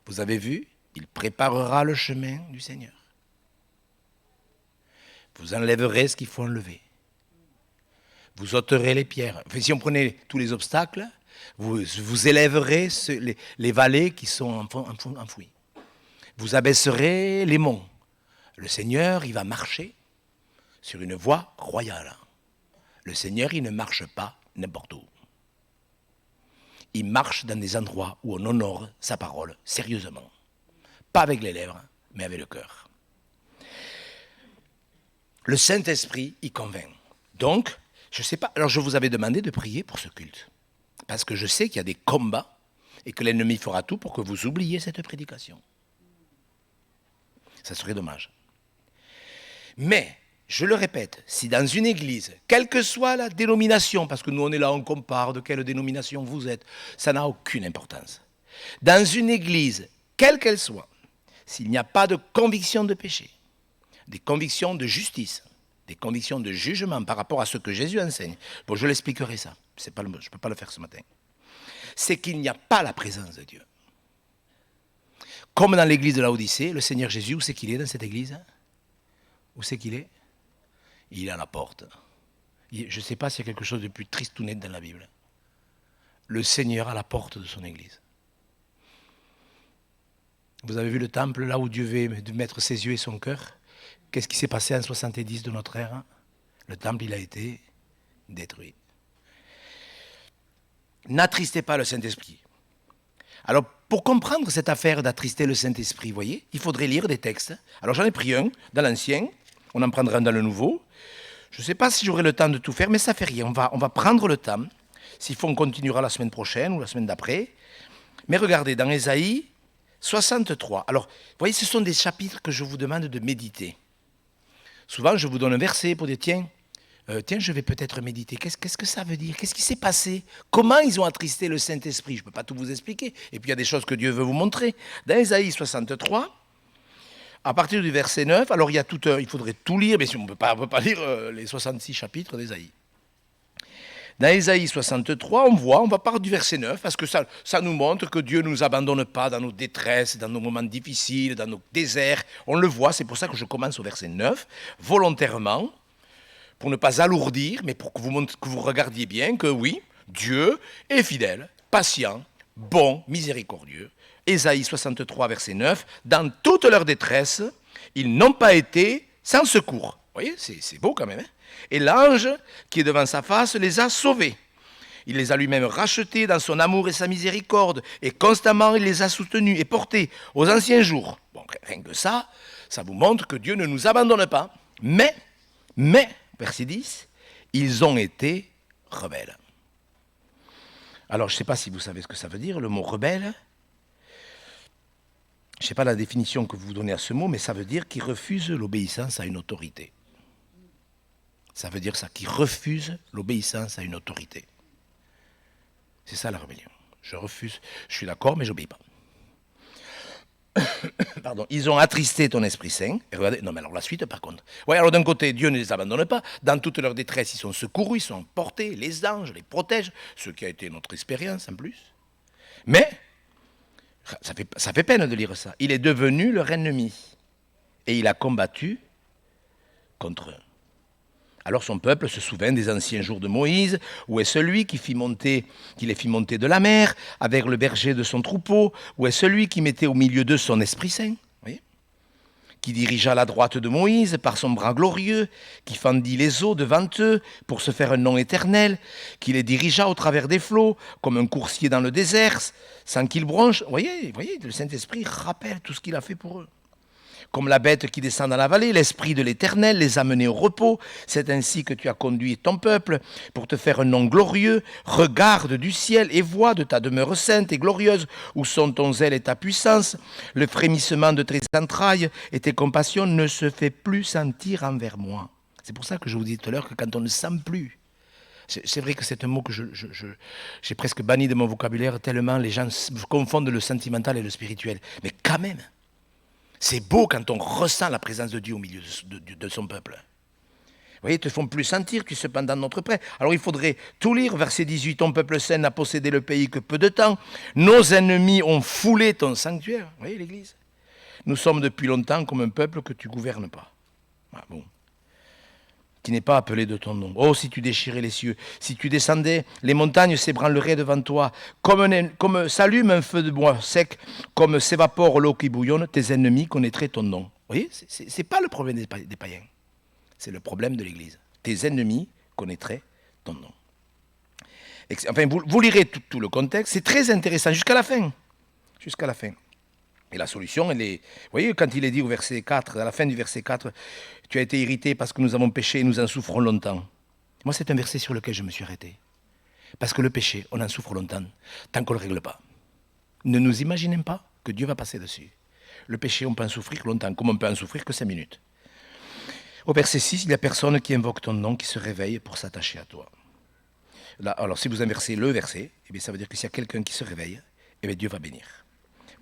A: Vous avez vu, il préparera le chemin du Seigneur. Vous enlèverez ce qu'il faut enlever. Vous ôterez les pierres. Enfin, si on prenait tous les obstacles, vous élèverez les vallées qui sont enfouies. Vous abaisserez les monts. Le Seigneur, il va marcher sur une voie royale. Le Seigneur, il ne marche pas n'importe où. Il marche dans des endroits où on honore sa parole sérieusement. Pas avec les lèvres, mais avec le cœur. Le Saint-Esprit, il convainc. Donc, je ne sais pas. Alors, je vous avais demandé de prier pour ce culte. Parce que je sais qu'il y a des combats et que l'ennemi fera tout pour que vous oubliez cette prédication. Ça serait dommage. Mais, je le répète, si dans une église, quelle que soit la dénomination, parce que nous on est là, on compare de quelle dénomination vous êtes, ça n'a aucune importance. Dans une église, quelle qu'elle soit, s'il n'y a pas de conviction de péché, des convictions de justice, des convictions de jugement par rapport à ce que Jésus enseigne, bon, je l'expliquerai ça, je ne peux pas le faire ce matin, c'est qu'il n'y a pas la présence de Dieu. Comme dans l'église de Laodicée, le Seigneur Jésus, où c'est qu'il est dans cette église? Où c'est qu'il est? Il est à la porte. Je ne sais pas s'il y a quelque chose de plus triste ou net dans la Bible. Le Seigneur à la porte de son église. Vous avez vu le temple, là où Dieu veut mettre ses yeux et son cœur? Qu'est-ce qui s'est passé en 70 de notre ère? Le temple, il a été détruit. N'attristez pas le Saint-Esprit. Alors, pour comprendre cette affaire d'attrister le Saint-Esprit, vous voyez, il faudrait lire des textes. Alors, j'en ai pris un dans l'Ancien, on en prendra un dans le Nouveau. Je ne sais pas si j'aurai le temps de tout faire, mais ça ne fait rien. On va prendre le temps. S'il faut, on continuera la semaine prochaine ou la semaine d'après. Mais regardez, dans Ésaïe 63. Alors, vous voyez, ce sont des chapitres que je vous demande de méditer. Souvent, je vous donne un verset pour dire, tiens, je vais peut-être méditer. Qu'est-ce que ça veut dire? Qu'est-ce qui s'est passé? Comment ils ont attristé le Saint-Esprit? Je ne peux pas tout vous expliquer. Et puis, il y a des choses que Dieu veut vous montrer. Dans Ésaïe 63, à partir du verset 9, alors il faudrait tout lire, mais on ne peut pas lire les 66 chapitres d'Ésaïe. Dans Ésaïe 63, on va partir du verset 9, parce que ça nous montre que Dieu ne nous abandonne pas dans nos détresses, dans nos moments difficiles, dans nos déserts. On le voit, c'est pour ça que je commence au verset 9, volontairement, pour ne pas alourdir, mais pour que vous regardiez bien que oui, Dieu est fidèle, patient, bon, miséricordieux. Ésaïe 63, verset 9, dans toute leur détresse, ils n'ont pas été sans secours. Vous voyez, c'est beau quand même. Hein? Et l'ange qui est devant sa face les a sauvés. Il les a lui-même rachetés dans son amour et sa miséricorde, et constamment il les a soutenus et portés aux anciens jours. Bon, rien que ça vous montre que Dieu ne nous abandonne pas. Mais, verset 10, ils ont été rebelles. Alors, je ne sais pas si vous savez ce que ça veut dire, le mot rebelle. Je ne sais pas la définition que vous donnez à ce mot, mais ça veut dire qu'ils refusent l'obéissance à une autorité. Ça veut dire ça, qu'ils refusent l'obéissance à une autorité. C'est ça la rébellion. Je refuse, je suis d'accord, mais je n'obéis pas. Pardon, ils ont attristé ton Esprit Saint. Et regardez, non mais alors la suite par contre. Oui, alors d'un côté, Dieu ne les abandonne pas. Dans toute leur détresse, ils sont secourus, ils sont portés, les anges les protègent, ce qui a été notre expérience en plus. Mais, ça fait peine de lire ça. Il est devenu leur ennemi. Et il a combattu contre eux. Alors son peuple se souvint des anciens jours de Moïse, où est celui qui les fit monter de la mer, avec le berger de son troupeau, où est celui qui mettait au milieu d'eux son Esprit Saint, voyez, qui dirigea la droite de Moïse par son bras glorieux, qui fendit les eaux devant eux pour se faire un nom éternel, qui les dirigea au travers des flots, comme un coursier dans le désert, sans qu'il bronche. Voyez, le Saint-Esprit rappelle tout ce qu'il a fait pour eux. Comme la bête qui descend dans la vallée, l'Esprit de l'Éternel les a menés au repos. C'est ainsi que tu as conduit ton peuple pour te faire un nom glorieux. Regarde du ciel et vois de ta demeure sainte et glorieuse où sont ton zèle et ta puissance. Le frémissement de tes entrailles et tes compassions ne se fait plus sentir envers moi. C'est pour ça que je vous dis tout à l'heure que quand on ne sent plus, c'est vrai que c'est un mot que j'ai presque banni de mon vocabulaire tellement les gens confondent le sentimental et le spirituel. Mais quand même, c'est beau quand on ressent la présence de Dieu au milieu de son peuple. Vous voyez, ils ne te font plus sentir, tu es cependant notre près. Alors il faudrait tout lire, verset 18, ton peuple saint n'a possédé le pays que peu de temps. Nos ennemis ont foulé ton sanctuaire. Vous voyez l'Église? Nous sommes depuis longtemps comme un peuple que tu ne gouvernes pas. Ah bon. Qui n'est pas appelé de ton nom. Oh, si tu déchirais les cieux, si tu descendais, les montagnes s'ébranleraient devant toi, comme s'allume un feu de bois sec, comme s'évapore l'eau qui bouillonne, tes ennemis connaîtraient ton nom. Vous voyez, ce n'est pas le problème des païens, c'est le problème de l'Église. Tes ennemis connaîtraient ton nom. Enfin, vous lirez tout le contexte, c'est très intéressant, jusqu'à la fin. Jusqu'à la fin. Et la solution, elle est... Vous voyez, quand il est dit au verset 4, à la fin du verset 4, tu as été irrité parce que nous avons péché et nous en souffrons longtemps. Moi, c'est un verset sur lequel je me suis arrêté. Parce que le péché, on en souffre longtemps, tant qu'on ne le règle pas. Ne nous imaginez pas que Dieu va passer dessus. Le péché, on peut en souffrir longtemps, comme on peut en souffrir que 5 minutes. Au verset 6, il y a personne qui invoque ton nom, qui se réveille pour s'attacher à toi. Là, alors, si vous inversez le verset, eh bien, ça veut dire que s'il y a quelqu'un qui se réveille, eh bien, Dieu va bénir.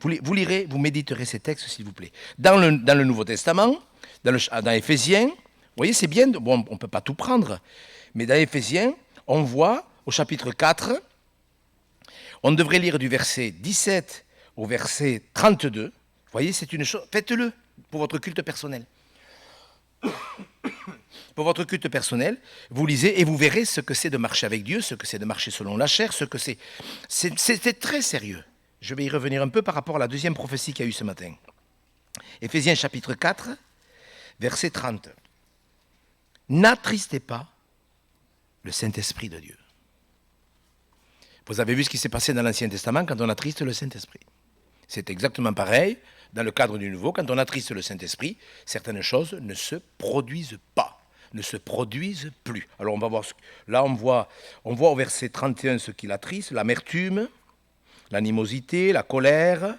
A: Vous lirez, vous méditerez ces textes, s'il vous plaît. Dans le Nouveau Testament, dans Éphésiens, vous voyez, c'est bien, bon, on ne peut pas tout prendre, mais dans Éphésiens, on voit, au chapitre 4, on devrait lire du verset 17 au verset 32. Vous voyez, c'est une chose, faites-le pour votre culte personnel. Pour votre culte personnel, vous lisez et vous verrez ce que c'est de marcher avec Dieu, ce que c'est de marcher selon la chair, ce que c'est. C'est très sérieux. Je vais y revenir un peu par rapport à la deuxième prophétie qu'il y a eu ce matin. Éphésiens chapitre 4, verset 30. N'attristez pas le Saint-Esprit de Dieu. Vous avez vu ce qui s'est passé dans l'Ancien Testament quand on attriste le Saint-Esprit. C'est exactement pareil dans le cadre du Nouveau. Quand on attriste le Saint-Esprit, certaines choses ne se produisent pas, ne se produisent plus. Alors on va voir, là on voit au verset 31 ce qui l'attriste, l'amertume, l'animosité, la colère,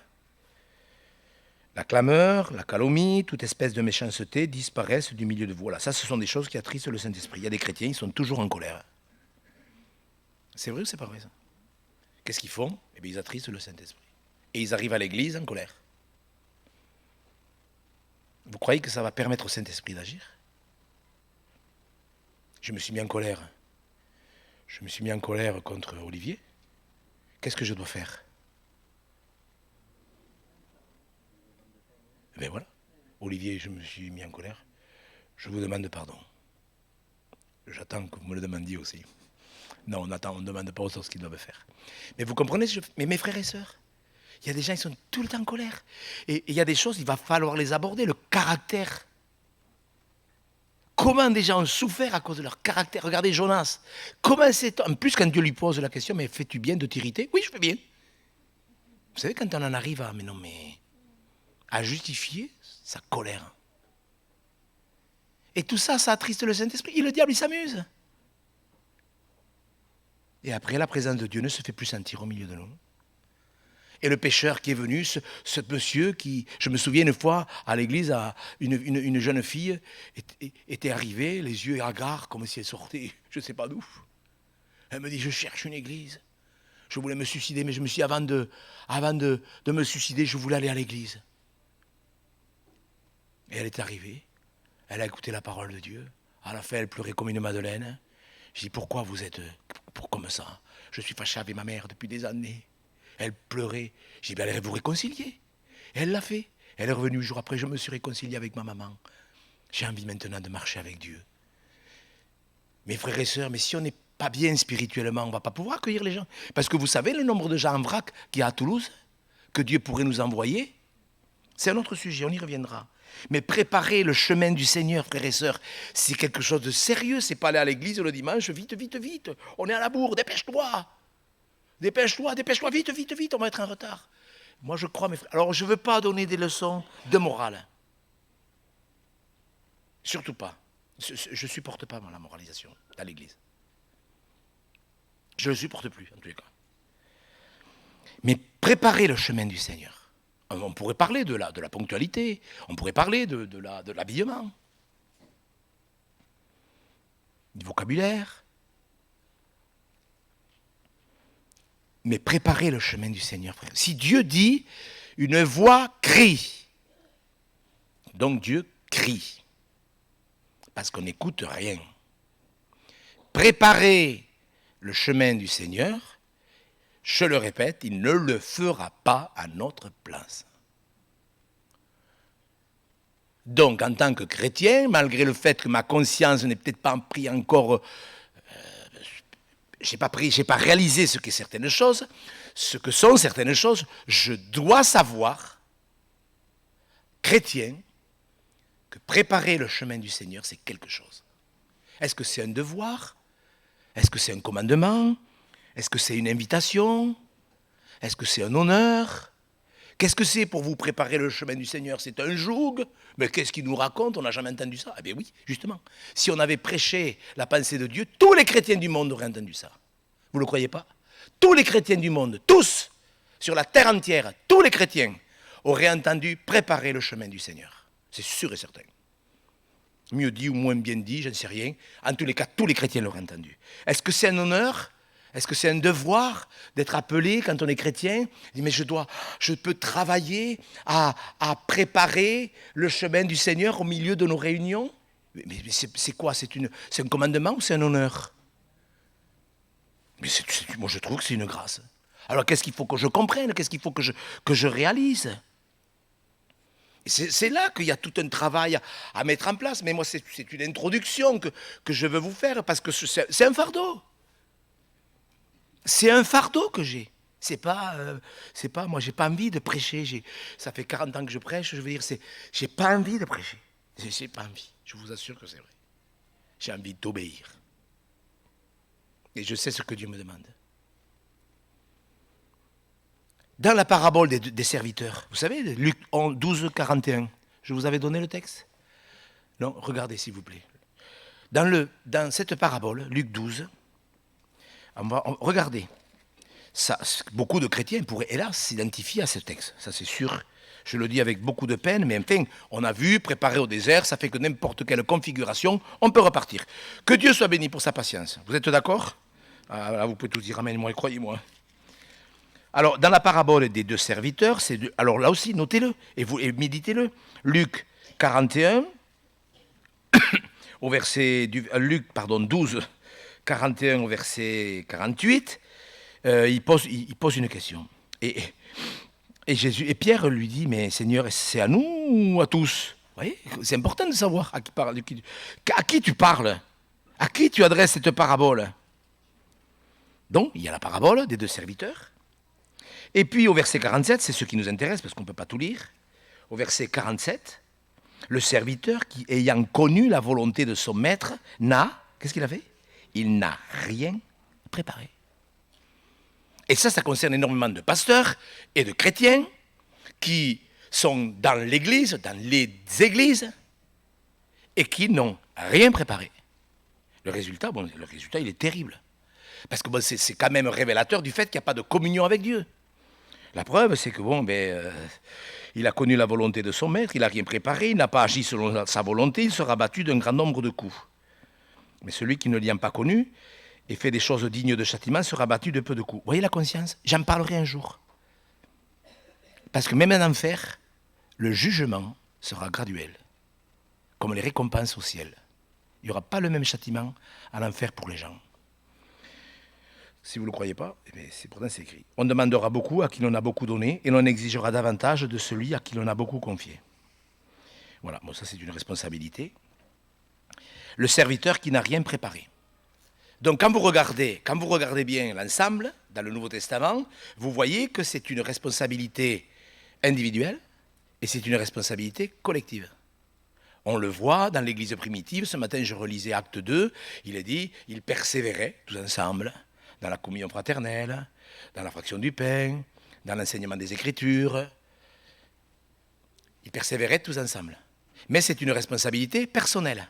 A: la clameur, la calomnie, toute espèce de méchanceté disparaissent du milieu de vous. Voilà, ça ce sont des choses qui attristent le Saint-Esprit. Il y a des chrétiens, ils sont toujours en colère. C'est vrai ou c'est pas vrai ça? Qu'est-ce qu'ils font? Eh bien, ils attristent le Saint-Esprit. Et ils arrivent à l'église en colère. Vous croyez que ça va permettre au Saint-Esprit d'agir? Je me suis mis en colère. Je me suis mis en colère contre Olivier. Qu'est-ce que je dois faire? Eh bien voilà. Olivier, je me suis mis en colère. Je vous demande pardon. J'attends que vous me le demandiez aussi. Non, on ne demande pas aux autres ce qu'ils doivent faire. Mais vous comprenez, mais mes frères et sœurs, il y a des gens qui sont tout le temps en colère. Et il y a des choses, il va falloir les aborder. Le caractère. Comment des gens ont souffert à cause de leur caractère. Regardez Jonas. Comment c'est... En plus, quand Dieu lui pose la question, mais fais-tu bien de t'irriter? Oui, je fais bien. Vous savez, quand on en arrive à... Mais non, mais... à justifier sa colère. Et tout ça, ça attriste le Saint-Esprit. Et le diable, il s'amuse. Et après, la présence de Dieu ne se fait plus sentir au milieu de nous. Et le pécheur qui est venu, ce monsieur qui, je me souviens une fois à l'église, une jeune fille était arrivée, les yeux hagards, comme si elle sortait, je ne sais pas d'où. Elle me dit, je cherche une église. Je voulais me suicider, mais je me suis dit, avant de me suicider, je voulais aller à l'église. Et elle est arrivée, elle a écouté la parole de Dieu. À la fin, elle pleurait comme une madeleine. Je dis, pourquoi vous êtes comme ça? Je suis fâché avec ma mère depuis des années. Elle pleurait. J'ai dit, ben, allez vous réconcilier. Et elle l'a fait. Elle est revenue 8 jours après, je me suis réconcilié avec ma maman. J'ai envie maintenant de marcher avec Dieu. Mes frères et sœurs, mais si on n'est pas bien spirituellement, on ne va pas pouvoir accueillir les gens. Parce que vous savez le nombre de gens en vrac qu'il y a à Toulouse, que Dieu pourrait nous envoyer. C'est un autre sujet, on y reviendra. Mais préparer le chemin du Seigneur, frères et sœurs, c'est quelque chose de sérieux. C'est pas aller à l'église le dimanche, vite, vite, vite. On est à la bourre, dépêche-toi. Dépêche-toi, dépêche-toi, vite, vite, vite, on va être en retard. Moi, je crois, mes frères. Alors, je ne veux pas donner des leçons de morale. Surtout pas. Je ne supporte pas la moralisation dans l'Église. Je ne le supporte plus, en tous les cas. Mais préparer le chemin du Seigneur. On pourrait parler de la ponctualité, on pourrait parler de l'habillement, du vocabulaire. Mais préparer le chemin du Seigneur, frère. Si Dieu dit, une voix crie, donc Dieu crie, parce qu'on n'écoute rien. Préparer le chemin du Seigneur, je le répète, il ne le fera pas à notre place. Donc, en tant que chrétien, malgré le fait que ma conscience n'est peut-être pas pris encore... j'ai pas réalisé ce que sont certaines choses, je dois savoir, chrétien, que préparer le chemin du Seigneur, c'est quelque chose. Est-ce que c'est un devoir? Est-ce que c'est un commandement? Est-ce que c'est une invitation? Est-ce que c'est un honneur? Qu'est-ce que c'est pour vous préparer le chemin du Seigneur? C'est un joug? Mais qu'est-ce qu'il nous raconte? On n'a jamais entendu ça. Eh bien oui, justement. Si on avait prêché la pensée de Dieu, tous les chrétiens du monde auraient entendu ça. Vous ne le croyez pas? Tous les chrétiens du monde, tous, sur la terre entière, tous les chrétiens auraient entendu préparer le chemin du Seigneur. C'est sûr et certain. Mieux dit ou moins bien dit, je ne sais rien. En tous les cas, tous les chrétiens l'auraient entendu. Est-ce que c'est un honneur? Est-ce que c'est un devoir d'être appelé quand on est chrétien? Il dit, mais je peux travailler à préparer le chemin du Seigneur au milieu de nos réunions? Mais c'est quoi? C'est un commandement ou c'est un honneur? Mais moi, je trouve que c'est une grâce. Alors, qu'est-ce qu'il faut que je comprenne? Qu'est-ce qu'il faut que je réalise? C'est là qu'il y a tout un travail à mettre en place. Mais moi, c'est une introduction que je veux vous faire parce que c'est un fardeau. C'est un fardeau que j'ai. C'est pas, moi, j'ai pas envie de prêcher. Ça fait 40 ans que je prêche, je veux dire, j'ai pas envie de prêcher. J'ai pas envie. Je vous assure que c'est vrai. J'ai envie d'obéir. Et je sais ce que Dieu me demande. Dans la parabole des serviteurs, vous savez, Luc 12, 41, je vous avais donné le texte? Non, regardez s'il vous plaît. Dans cette parabole, Luc 12, regardez. Ça, beaucoup de chrétiens pourraient, hélas, s'identifier à ce texte. Ça, c'est sûr. Je le dis avec beaucoup de peine, mais enfin, on a vu, préparé au désert, ça fait que n'importe quelle configuration, on peut repartir. Que Dieu soit béni pour sa patience. Vous êtes d'accord? Là, vous pouvez tous dire amen, moi, croyez-moi. Alors, dans la parabole des deux serviteurs, alors là aussi, notez-le et méditez-le. Luc 41, au verset Luc 12, 41 au verset 48, il pose une question. Et Pierre lui dit, mais Seigneur, c'est à nous ou à tous? Vous voyez, c'est important de savoir à qui tu parles, à qui tu adresses cette parabole. Donc, il y a la parabole des deux serviteurs. Et puis au verset 47, c'est ce qui nous intéresse parce qu'on ne peut pas tout lire. Au verset 47, le serviteur qui, ayant connu la volonté de son maître, qu'est-ce qu'il a fait? Il n'a rien préparé. Et ça concerne énormément de pasteurs et de chrétiens qui sont dans l'église, dans les églises, et qui n'ont rien préparé. Le résultat, il est terrible. Parce que c'est quand même révélateur du fait qu'il n'y a pas de communion avec Dieu. La preuve, c'est que il a connu la volonté de son maître, il n'a rien préparé, il n'a pas agi selon sa volonté, il sera battu d'un grand nombre de coups. Mais celui qui ne l'y a pas connu et fait des choses dignes de châtiment sera battu de peu de coups. Vous voyez la conscience? J'en parlerai un jour. Parce que même en enfer, le jugement sera graduel, comme les récompenses au ciel. Il n'y aura pas le même châtiment à l'enfer pour les gens. Si vous ne le croyez pas, pourtant c'est écrit. On demandera beaucoup à qui l'on a beaucoup donné et l'on exigera davantage de celui à qui l'on a beaucoup confié. Voilà, ça c'est une responsabilité. Le serviteur qui n'a rien préparé. Donc quand vous regardez bien l'ensemble, dans le Nouveau Testament, vous voyez que c'est une responsabilité individuelle et c'est une responsabilité collective. On le voit dans l'Église primitive. Ce matin, je relisais Acte 2. Il est dit, ils persévéraient tous ensemble dans la communion fraternelle, dans la fraction du pain, dans l'enseignement des Écritures. Ils persévéraient tous ensemble. Mais c'est une responsabilité personnelle.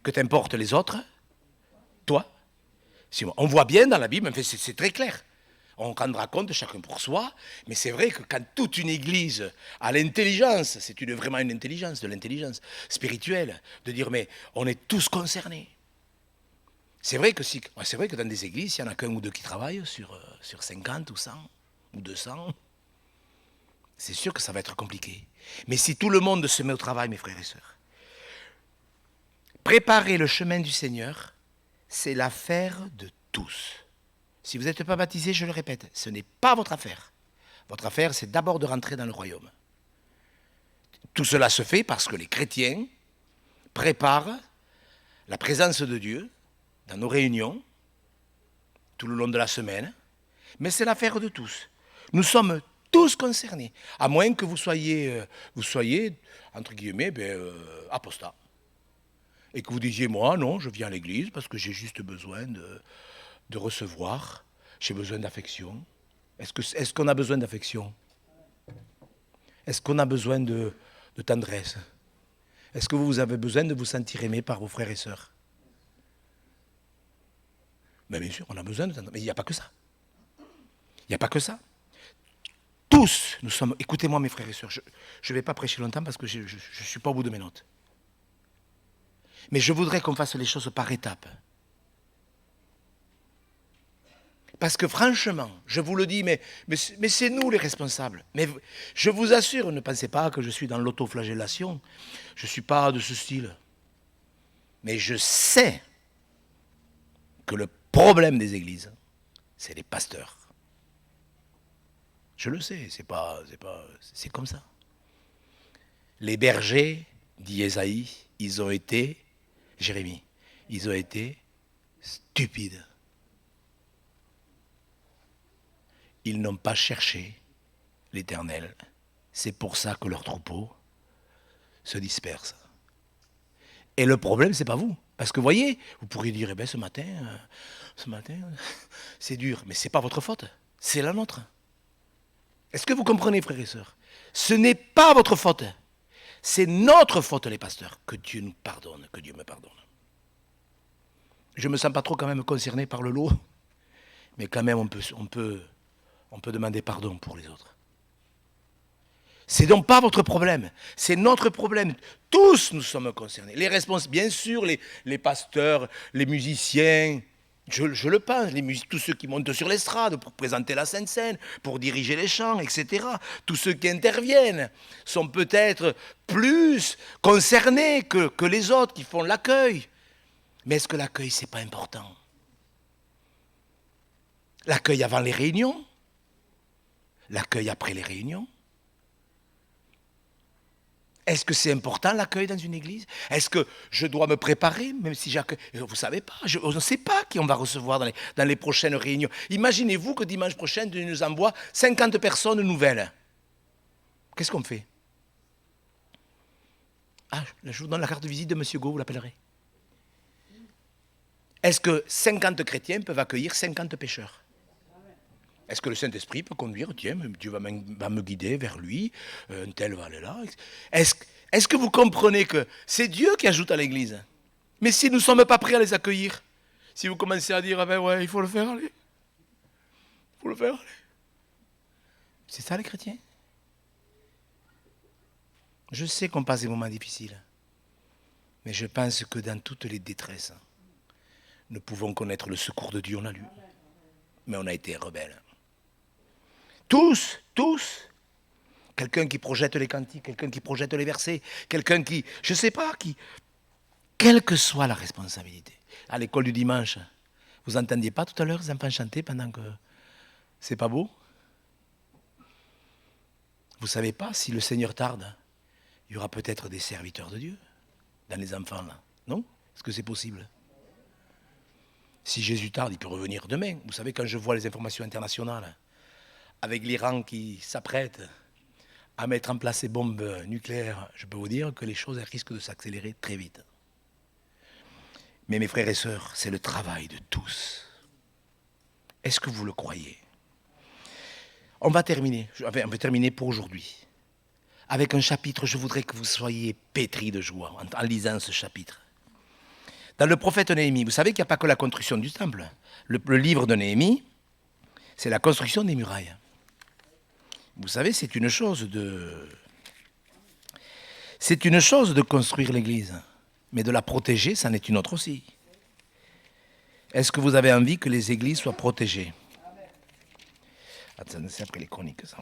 A: Que t'importent les autres, toi. On voit bien dans la Bible, c'est très clair. On rendra compte chacun pour soi, mais c'est vrai que quand toute une église a l'intelligence, c'est vraiment une intelligence, de l'intelligence spirituelle, de dire mais on est tous concernés. C'est vrai que dans des églises, il n'y en a qu'un ou deux qui travaillent sur 50 ou 100 ou 200. C'est sûr que ça va être compliqué. Mais si tout le monde se met au travail, mes frères et sœurs, préparer le chemin du Seigneur, c'est l'affaire de tous. Si vous n'êtes pas baptisé, je le répète, ce n'est pas votre affaire. Votre affaire, c'est d'abord de rentrer dans le royaume. Tout cela se fait parce que les chrétiens préparent la présence de Dieu dans nos réunions, tout le long de la semaine, mais c'est l'affaire de tous. Nous sommes tous concernés, à moins que vous soyez entre guillemets, apostat. Et que vous disiez, moi, non, je viens à l'église parce que j'ai juste besoin de recevoir, j'ai besoin d'affection. Est-ce qu'on a besoin d'affection? Est-ce qu'on a besoin de tendresse? Est-ce que vous avez besoin de vous sentir aimé par vos frères et sœurs? Mais bien sûr, on a besoin de tendresse. Mais il n'y a pas que ça. Il n'y a pas que ça. Tous, nous sommes... Écoutez-moi mes frères et sœurs, je ne vais pas prêcher longtemps parce que je ne suis pas au bout de mes notes. Mais je voudrais qu'on fasse les choses par étapes. Parce que franchement, je vous le dis, mais c'est nous les responsables. Mais je vous assure, ne pensez pas que je suis dans l'autoflagellation. Je ne suis pas de ce style. Mais je sais que le problème des églises, c'est les pasteurs. Je le sais, c'est comme ça. Les bergers, dit Ésaïe, ils ont été stupides. Ils n'ont pas cherché l'Éternel. C'est pour ça que leurs troupeaux se dispersent. Et le problème, c'est pas vous. Parce que vous voyez, vous pourriez dire, ce matin, c'est dur. Mais c'est pas votre faute, c'est la nôtre. Est-ce que vous comprenez, frères et sœurs? Ce n'est pas votre faute. C'est notre faute, les pasteurs. Que Dieu nous pardonne, que Dieu me pardonne. Je ne me sens pas trop quand même concerné par le lot, mais quand même on peut demander pardon pour les autres. C'est donc pas votre problème, c'est notre problème. Tous nous sommes concernés. Les responsables, bien sûr, les pasteurs, les musiciens, je le pense, tous ceux qui montent sur l'estrade pour présenter la Sainte Seine, pour diriger les chants, etc. Tous ceux qui interviennent sont peut-être plus concernés que les autres qui font l'accueil. Mais est-ce que l'accueil, c'est pas important? L'accueil avant les réunions? L'accueil après les réunions? Est-ce que c'est important l'accueil dans une église? Est-ce que je dois me préparer, même si j'accueille? Vous ne savez pas, on ne sait pas qui on va recevoir dans les prochaines réunions. Imaginez-vous que dimanche prochain, Dieu nous envoie 50 personnes nouvelles. Qu'est-ce qu'on fait? Ah, je vous donne la carte de visite de M. Go, vous l'appellerez. Est-ce que 50 chrétiens peuvent accueillir 50 pécheurs? Est-ce que le Saint-Esprit peut conduire? Tiens, Dieu va me guider vers lui, un tel va aller là. Est-ce que vous comprenez que c'est Dieu qui ajoute à l'Église? Mais si nous ne sommes pas prêts à les accueillir, si vous commencez à dire, ah ben ouais, il faut le faire aller. Il faut le faire aller. C'est ça les chrétiens? Je sais qu'on passe des moments difficiles, mais je pense que dans toutes les détresses, nous pouvons connaître le secours de Dieu, on l'a lu. Mais on a été rebelles. Tous. Quelqu'un qui projette les cantiques, quelqu'un qui projette les versets, quelqu'un qui, je ne sais pas qui, quelle que soit la responsabilité. À l'école du dimanche, vous n'entendiez pas tout à l'heure les enfants chanter pendant que c'est pas beau? Vous ne savez pas, si le Seigneur tarde, il y aura peut-être des serviteurs de Dieu dans les enfants là, non? Est-ce que c'est possible? Si Jésus tarde, il peut revenir demain. Vous savez, quand je vois les informations internationales, avec l'Iran qui s'apprête à mettre en place ses bombes nucléaires, je peux vous dire que les choses risquent de s'accélérer très vite. Mais mes frères et sœurs, c'est le travail de tous. Est-ce que vous le croyez? On va terminer pour aujourd'hui. Avec un chapitre, je voudrais que vous soyez pétris de joie en lisant ce chapitre. Dans le prophète Néhémie, vous savez qu'il n'y a pas que la construction du temple. Le livre de Néhémie, c'est la construction des murailles. Vous savez, c'est une chose de construire l'église. Mais de la protéger, c'en est une autre aussi. Est-ce que vous avez envie que les églises soient protégées? Attendez, c'est après les chroniques, ça.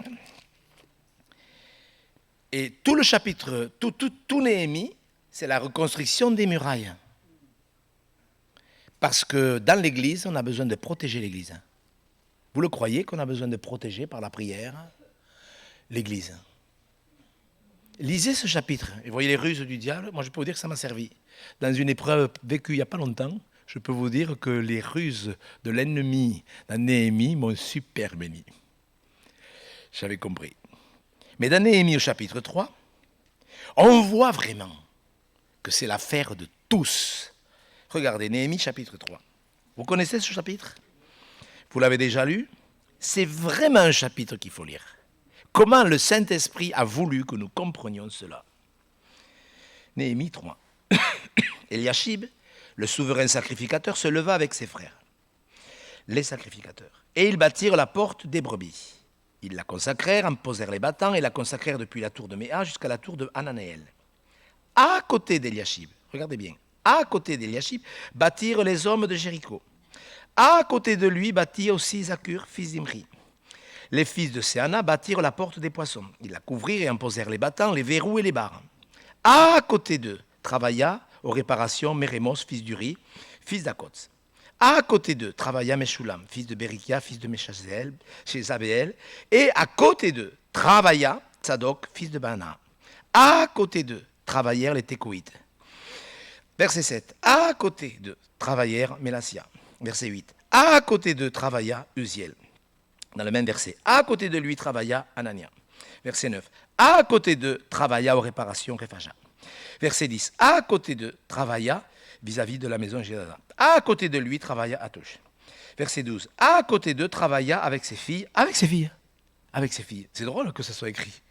A: Et tout le chapitre, tout Néhémie, c'est la reconstruction des murailles. Parce que dans l'église, on a besoin de protéger l'église. Vous le croyez qu'on a besoin de protéger par la prière l'église? Lisez ce chapitre et voyez les ruses du diable. Moi, je peux vous dire que ça m'a servi. Dans une épreuve vécue il n'y a pas longtemps, je peux vous dire que les ruses de l'ennemi dans Néhémie m'ont super béni. J'avais compris. Mais dans Néhémie au chapitre 3, on voit vraiment que c'est l'affaire de tous. Regardez, Néhémie chapitre 3. Vous connaissez ce chapitre? Vous l'avez déjà lu? C'est vraiment un chapitre qu'il faut lire. Comment le Saint-Esprit a voulu que nous comprenions cela. Néhémie 3. Eliashib, le souverain sacrificateur, se leva avec ses frères, les sacrificateurs, et ils bâtirent la porte des brebis. Ils la consacrèrent, en posèrent les battants, et la consacrèrent depuis la tour de Méa jusqu'à la tour de Hananéel. À côté d'Eliashib, regardez bien, à côté d'Eliashib, bâtirent les hommes de Jéricho. À côté de lui bâtit aussi Zakur, fils d'Imri. Les fils de Séana bâtirent la porte des poissons. Ils la couvrirent et en posèrent les battants, les verrous et les barres. À côté d'eux travailla aux réparations Mérémos, fils d'Uri, fils d'Akots. À côté d'eux travailla Meshulam, fils de Bérikia, fils de Meshazéel, chez Zabéel. Et à côté d'eux travailla Tzadok, fils de Bana. À côté d'eux travaillèrent les Tékoïtes. Verset 7. À côté d'eux travaillèrent Mélassia. Verset 8. À côté d'eux travailla Uziel. Dans le même verset. À côté de lui travailla Anania. Verset 9. À côté d'eux travailla aux réparations Rephaja. Verset 10. À côté d'eux travailla vis-à-vis de la maison Jédada. À côté de lui travailla Atouch. Verset 12. À côté d'eux travailla avec ses filles. Avec ses filles. avec ses filles. C'est drôle que ça soit écrit.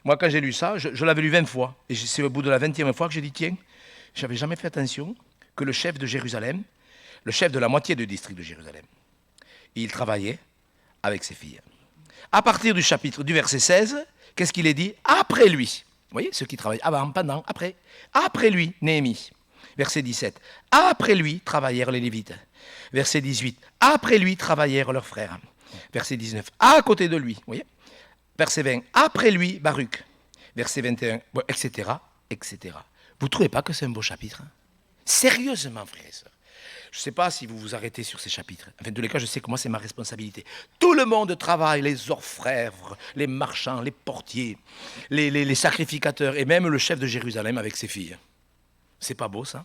A: Moi, quand j'ai lu ça, je l'avais lu 20 fois. Et c'est au bout de la 20e fois que j'ai dit, tiens, j'avais jamais fait attention que le chef de Jérusalem, le chef de la moitié du district de Jérusalem, il travaillait avec ses filles. À partir du verset 16, qu'est-ce qu'il est dit? Après lui. Vous voyez, ceux qui travaillent avant, pendant, après. Après lui, Néhémie. Verset 17. Après lui travaillèrent les Lévites. Verset 18. Après lui travaillèrent leurs frères. Verset 19. À côté de lui. Vous voyez? Verset 20. Après lui, Baruch. Verset 21. Bon, etc. etc. Vous ne trouvez pas que c'est un beau chapitre? Sérieusement, frères et sœurs. Je ne sais pas si vous vous arrêtez sur ces chapitres. Enfin, de tous les cas, je sais que moi, c'est ma responsabilité. Tout le monde travaille, les orfèvres, les marchands, les portiers, les sacrificateurs, et même le chef de Jérusalem avec ses filles. C'est pas beau, ça?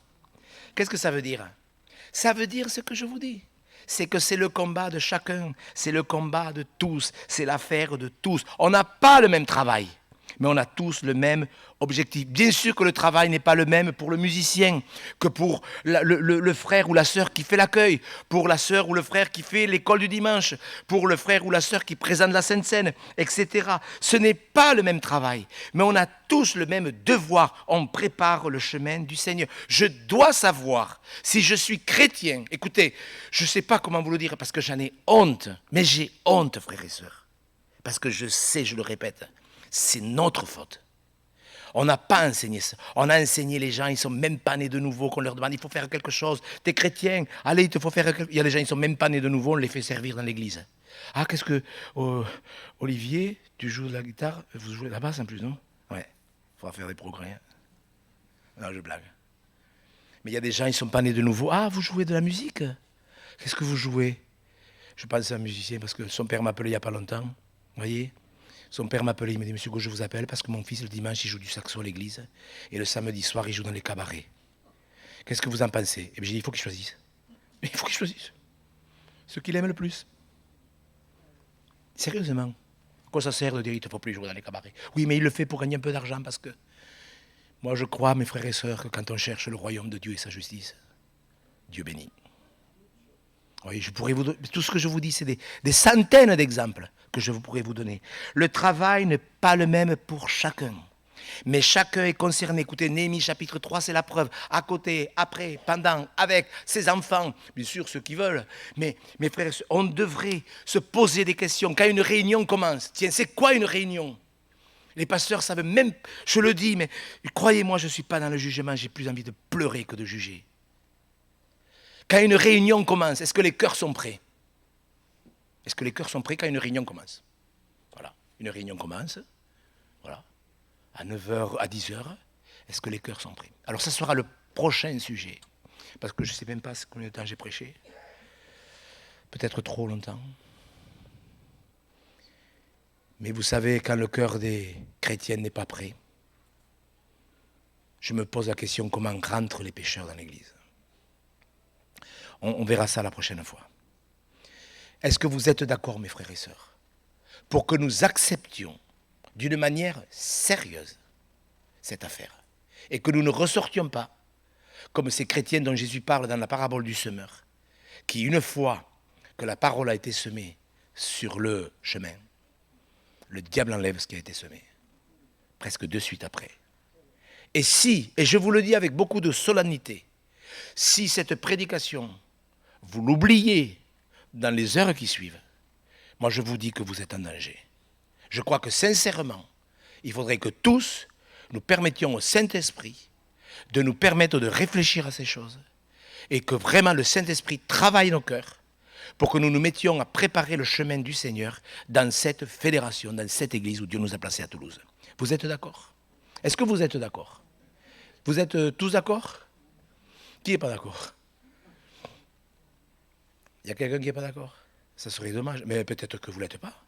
A: Qu'est-ce que ça veut dire? Ça veut dire ce que je vous dis. C'est que c'est le combat de chacun, c'est le combat de tous, c'est l'affaire de tous. On n'a pas le même travail, mais on a tous le même objectif. Bien sûr que le travail n'est pas le même pour le musicien que pour le frère ou la sœur qui fait l'accueil, pour la sœur ou le frère qui fait l'école du dimanche, pour le frère ou la sœur qui présente la Sainte Seine, etc. Ce n'est pas le même travail, mais on a tous le même devoir. On prépare le chemin du Seigneur. Je dois savoir si je suis chrétien. Écoutez, je ne sais pas comment vous le dire parce que j'en ai honte, mais j'ai honte, frères et sœurs, parce que je sais, je le répète, c'est notre faute. On n'a pas enseigné ça. On a enseigné les gens, ils ne sont même pas nés de nouveau, qu'on leur demande, il faut faire quelque chose. T'es chrétien, allez, il te faut faire quelque chose. Il y a des gens, ils ne sont même pas nés de nouveau, on les fait servir dans l'église. Ah, qu'est-ce que... Olivier, tu joues de la guitare, vous jouez de la basse en plus, non? Ouais, il faudra faire des progrès. Hein. Non, je blague. Mais il y a des gens, ils ne sont pas nés de nouveau. Ah, vous jouez de la musique? Qu'est-ce que vous jouez? Je pense à un musicien parce que son père m'a appelé il n'y a pas longtemps, vous voyez? Son père m'appelait, il me dit, Monsieur Gauche, je vous appelle parce que mon fils, le dimanche, il joue du saxo à l'église. Et le samedi soir, il joue dans les cabarets. Qu'est-ce que vous en pensez? Et bien, j'ai dit, il faut qu'il choisisse. Il faut qu'il choisisse. Ce qu'il aime le plus. Sérieusement. Quoi ça sert de dire, il ne faut plus jouer dans les cabarets? Oui, mais il le fait pour gagner un peu d'argent parce que... Moi, je crois, mes frères et sœurs, que quand on cherche le royaume de Dieu et sa justice, Dieu bénit. Oui, je pourrais vous donner, tout ce que je vous dis, c'est des centaines d'exemples que je pourrais vous donner. Le travail n'est pas le même pour chacun. Mais chacun est concerné. Écoutez, Néhémie chapitre 3, c'est la preuve. À côté, après, pendant, avec ses enfants, bien sûr ceux qui veulent. Mais mes frères, on devrait se poser des questions. Quand une réunion commence, tiens, c'est quoi une réunion? Les pasteurs savent même, je le dis, mais croyez-moi, je ne suis pas dans le jugement, j'ai plus envie de pleurer que de juger. Quand une réunion commence, est-ce que les cœurs sont prêts? Est-ce que les cœurs sont prêts quand une réunion commence? Voilà, une réunion commence, voilà, à 9h, à 10h, est-ce que les cœurs sont prêts? Alors ça sera le prochain sujet, parce que je ne sais même pas combien de temps j'ai prêché, peut-être trop longtemps. Mais vous savez, quand le cœur des chrétiens n'est pas prêt, je me pose la question, comment rentrent les pécheurs dans l'église? On verra ça la prochaine fois. Est-ce que vous êtes d'accord, mes frères et sœurs, pour que nous acceptions d'une manière sérieuse cette affaire et que nous ne ressortions pas comme ces chrétiens dont Jésus parle dans la parabole du semeur, qui, une fois que la parole a été semée sur le chemin, le diable enlève ce qui a été semé, presque de suite après. Et si, et je vous le dis avec beaucoup de solennité, si cette prédication, vous l'oubliez dans les heures qui suivent, moi je vous dis que vous êtes en danger. Je crois que sincèrement, il faudrait que tous nous permettions au Saint-Esprit de nous permettre de réfléchir à ces choses et que vraiment le Saint-Esprit travaille nos cœurs pour que nous nous mettions à préparer le chemin du Seigneur dans cette fédération, dans cette église où Dieu nous a placés à Toulouse. Vous êtes d'accord? Est-ce que vous êtes d'accord? Vous êtes tous d'accord? Qui n'est pas d'accord? Il y a quelqu'un qui n'est pas d'accord? Ça serait dommage, mais peut-être que vous ne l'êtes pas.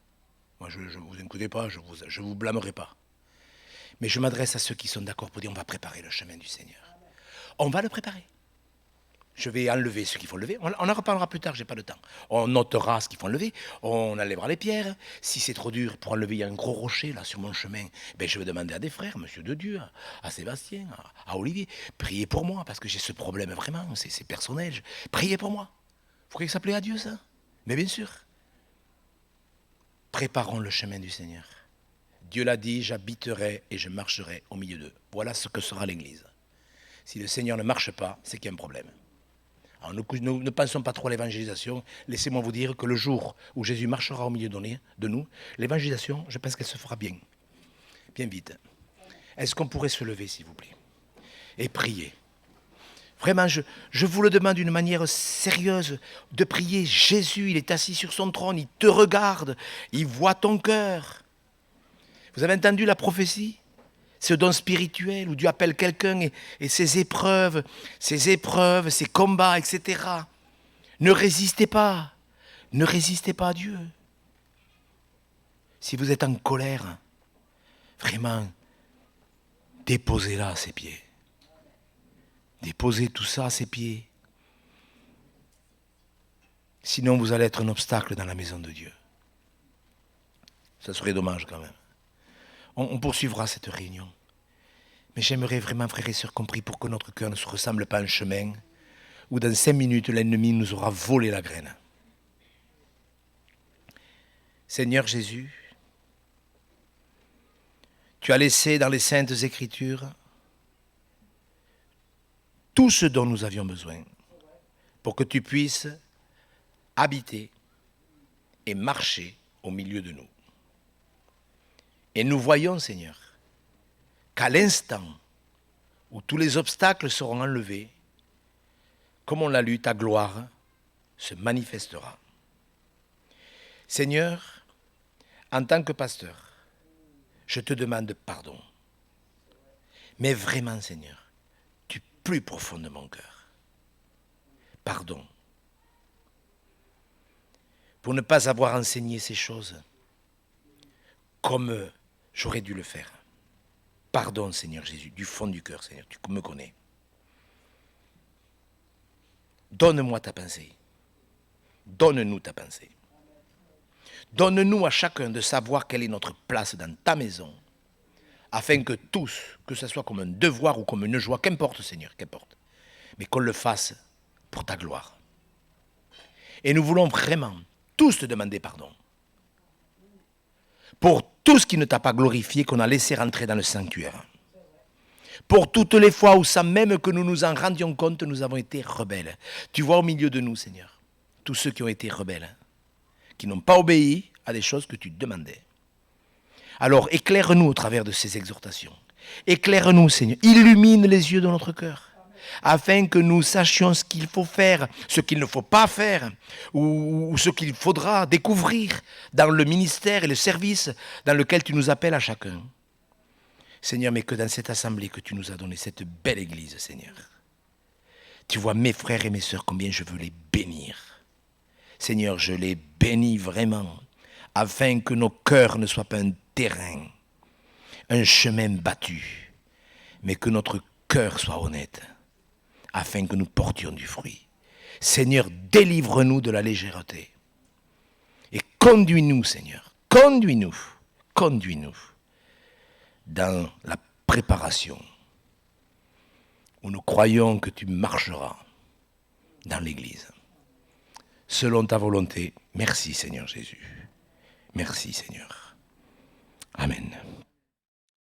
A: Moi, je ne vous inquiétez pas, je vous blâmerai pas. Mais je m'adresse à ceux qui sont d'accord pour dire on va préparer le chemin du Seigneur. On va le préparer. Je vais enlever ceux qui font lever. On en reparlera plus tard, je n'ai pas de temps. On notera ce qu'ils font lever, on enlèvera les pierres. Si c'est trop dur pour enlever, il y a un gros rocher là sur mon chemin, ben, je vais demander à des frères, Monsieur de Dieu, à Sébastien, à Olivier, priez pour moi, parce que j'ai ce problème vraiment, c'est personnel. Priez pour moi. Vous croyez que ça plaît à Dieu, ça? Mais bien sûr. Préparons le chemin du Seigneur. Dieu l'a dit, j'habiterai et je marcherai au milieu d'eux. Voilà ce que sera l'Église. Si le Seigneur ne marche pas, c'est qu'il y a un problème. Alors ne pensons pas trop à l'évangélisation. Laissez-moi vous dire que le jour où Jésus marchera au milieu de nous, l'évangélisation, je pense qu'elle se fera bien. Bien vite. Est-ce qu'on pourrait se lever, s'il vous plaît, et prier? Vraiment, je vous le demande d'une manière sérieuse, de prier. Jésus, il est assis sur son trône, il te regarde, il voit ton cœur. Vous avez entendu la prophétie? Ce don spirituel où Dieu appelle quelqu'un et ses épreuves, ses combats, etc. Ne résistez pas à Dieu. Si vous êtes en colère, vraiment, déposez-la à ses pieds. Déposez tout ça à ses pieds. Sinon, vous allez être un obstacle dans la maison de Dieu. Ça serait dommage quand même. On poursuivra cette réunion. Mais j'aimerais vraiment, frères et sœurs, compris pour que notre cœur ne se ressemble pas à un chemin où dans 5 minutes, l'ennemi nous aura volé la graine. Seigneur Jésus, tu as laissé dans les Saintes Écritures tout ce dont nous avions besoin pour que tu puisses habiter et marcher au milieu de nous. Et nous voyons, Seigneur, qu'à l'instant où tous les obstacles seront enlevés, comme on l'a lu, ta gloire se manifestera. Seigneur, en tant que pasteur, je te demande pardon. Mais vraiment, Seigneur, du plus profond de mon cœur, pardon. Pour ne pas avoir enseigné ces choses comme j'aurais dû le faire. Pardon, Seigneur Jésus, du fond du cœur, Seigneur, tu me connais. Donne-moi ta pensée. Donne-nous ta pensée. Donne-nous à chacun de savoir quelle est notre place dans ta maison, afin que tous, que ce soit comme un devoir ou comme une joie, qu'importe, Seigneur, qu'importe, mais qu'on le fasse pour ta gloire. Et nous voulons vraiment tous te demander pardon pour tout ce qui ne t'a pas glorifié, qu'on a laissé rentrer dans le sanctuaire. Pour toutes les fois où, sans même que nous nous en rendions compte, nous avons été rebelles. Tu vois au milieu de nous, Seigneur, tous ceux qui ont été rebelles, qui n'ont pas obéi à des choses que tu demandais. Alors éclaire-nous au travers de ces exhortations. Éclaire-nous, Seigneur. Illumine les yeux de notre cœur, afin que nous sachions ce qu'il faut faire, ce qu'il ne faut pas faire, ou ce qu'il faudra découvrir dans le ministère et le service dans lequel tu nous appelles à chacun. Seigneur, mais que dans cette assemblée que tu nous as donnée, cette belle église, Seigneur, tu vois mes frères et mes sœurs, combien je veux les bénir. Seigneur, je les bénis vraiment, afin que nos cœurs ne soient pas un terrain, un chemin battu, mais que notre cœur soit honnête, afin que nous portions du fruit. Seigneur, délivre-nous de la légèreté. Et conduis-nous, Seigneur, conduis-nous dans la préparation, où nous croyons que tu marcheras dans l'Église. Selon ta volonté, merci Seigneur Jésus. Merci Seigneur. Amen.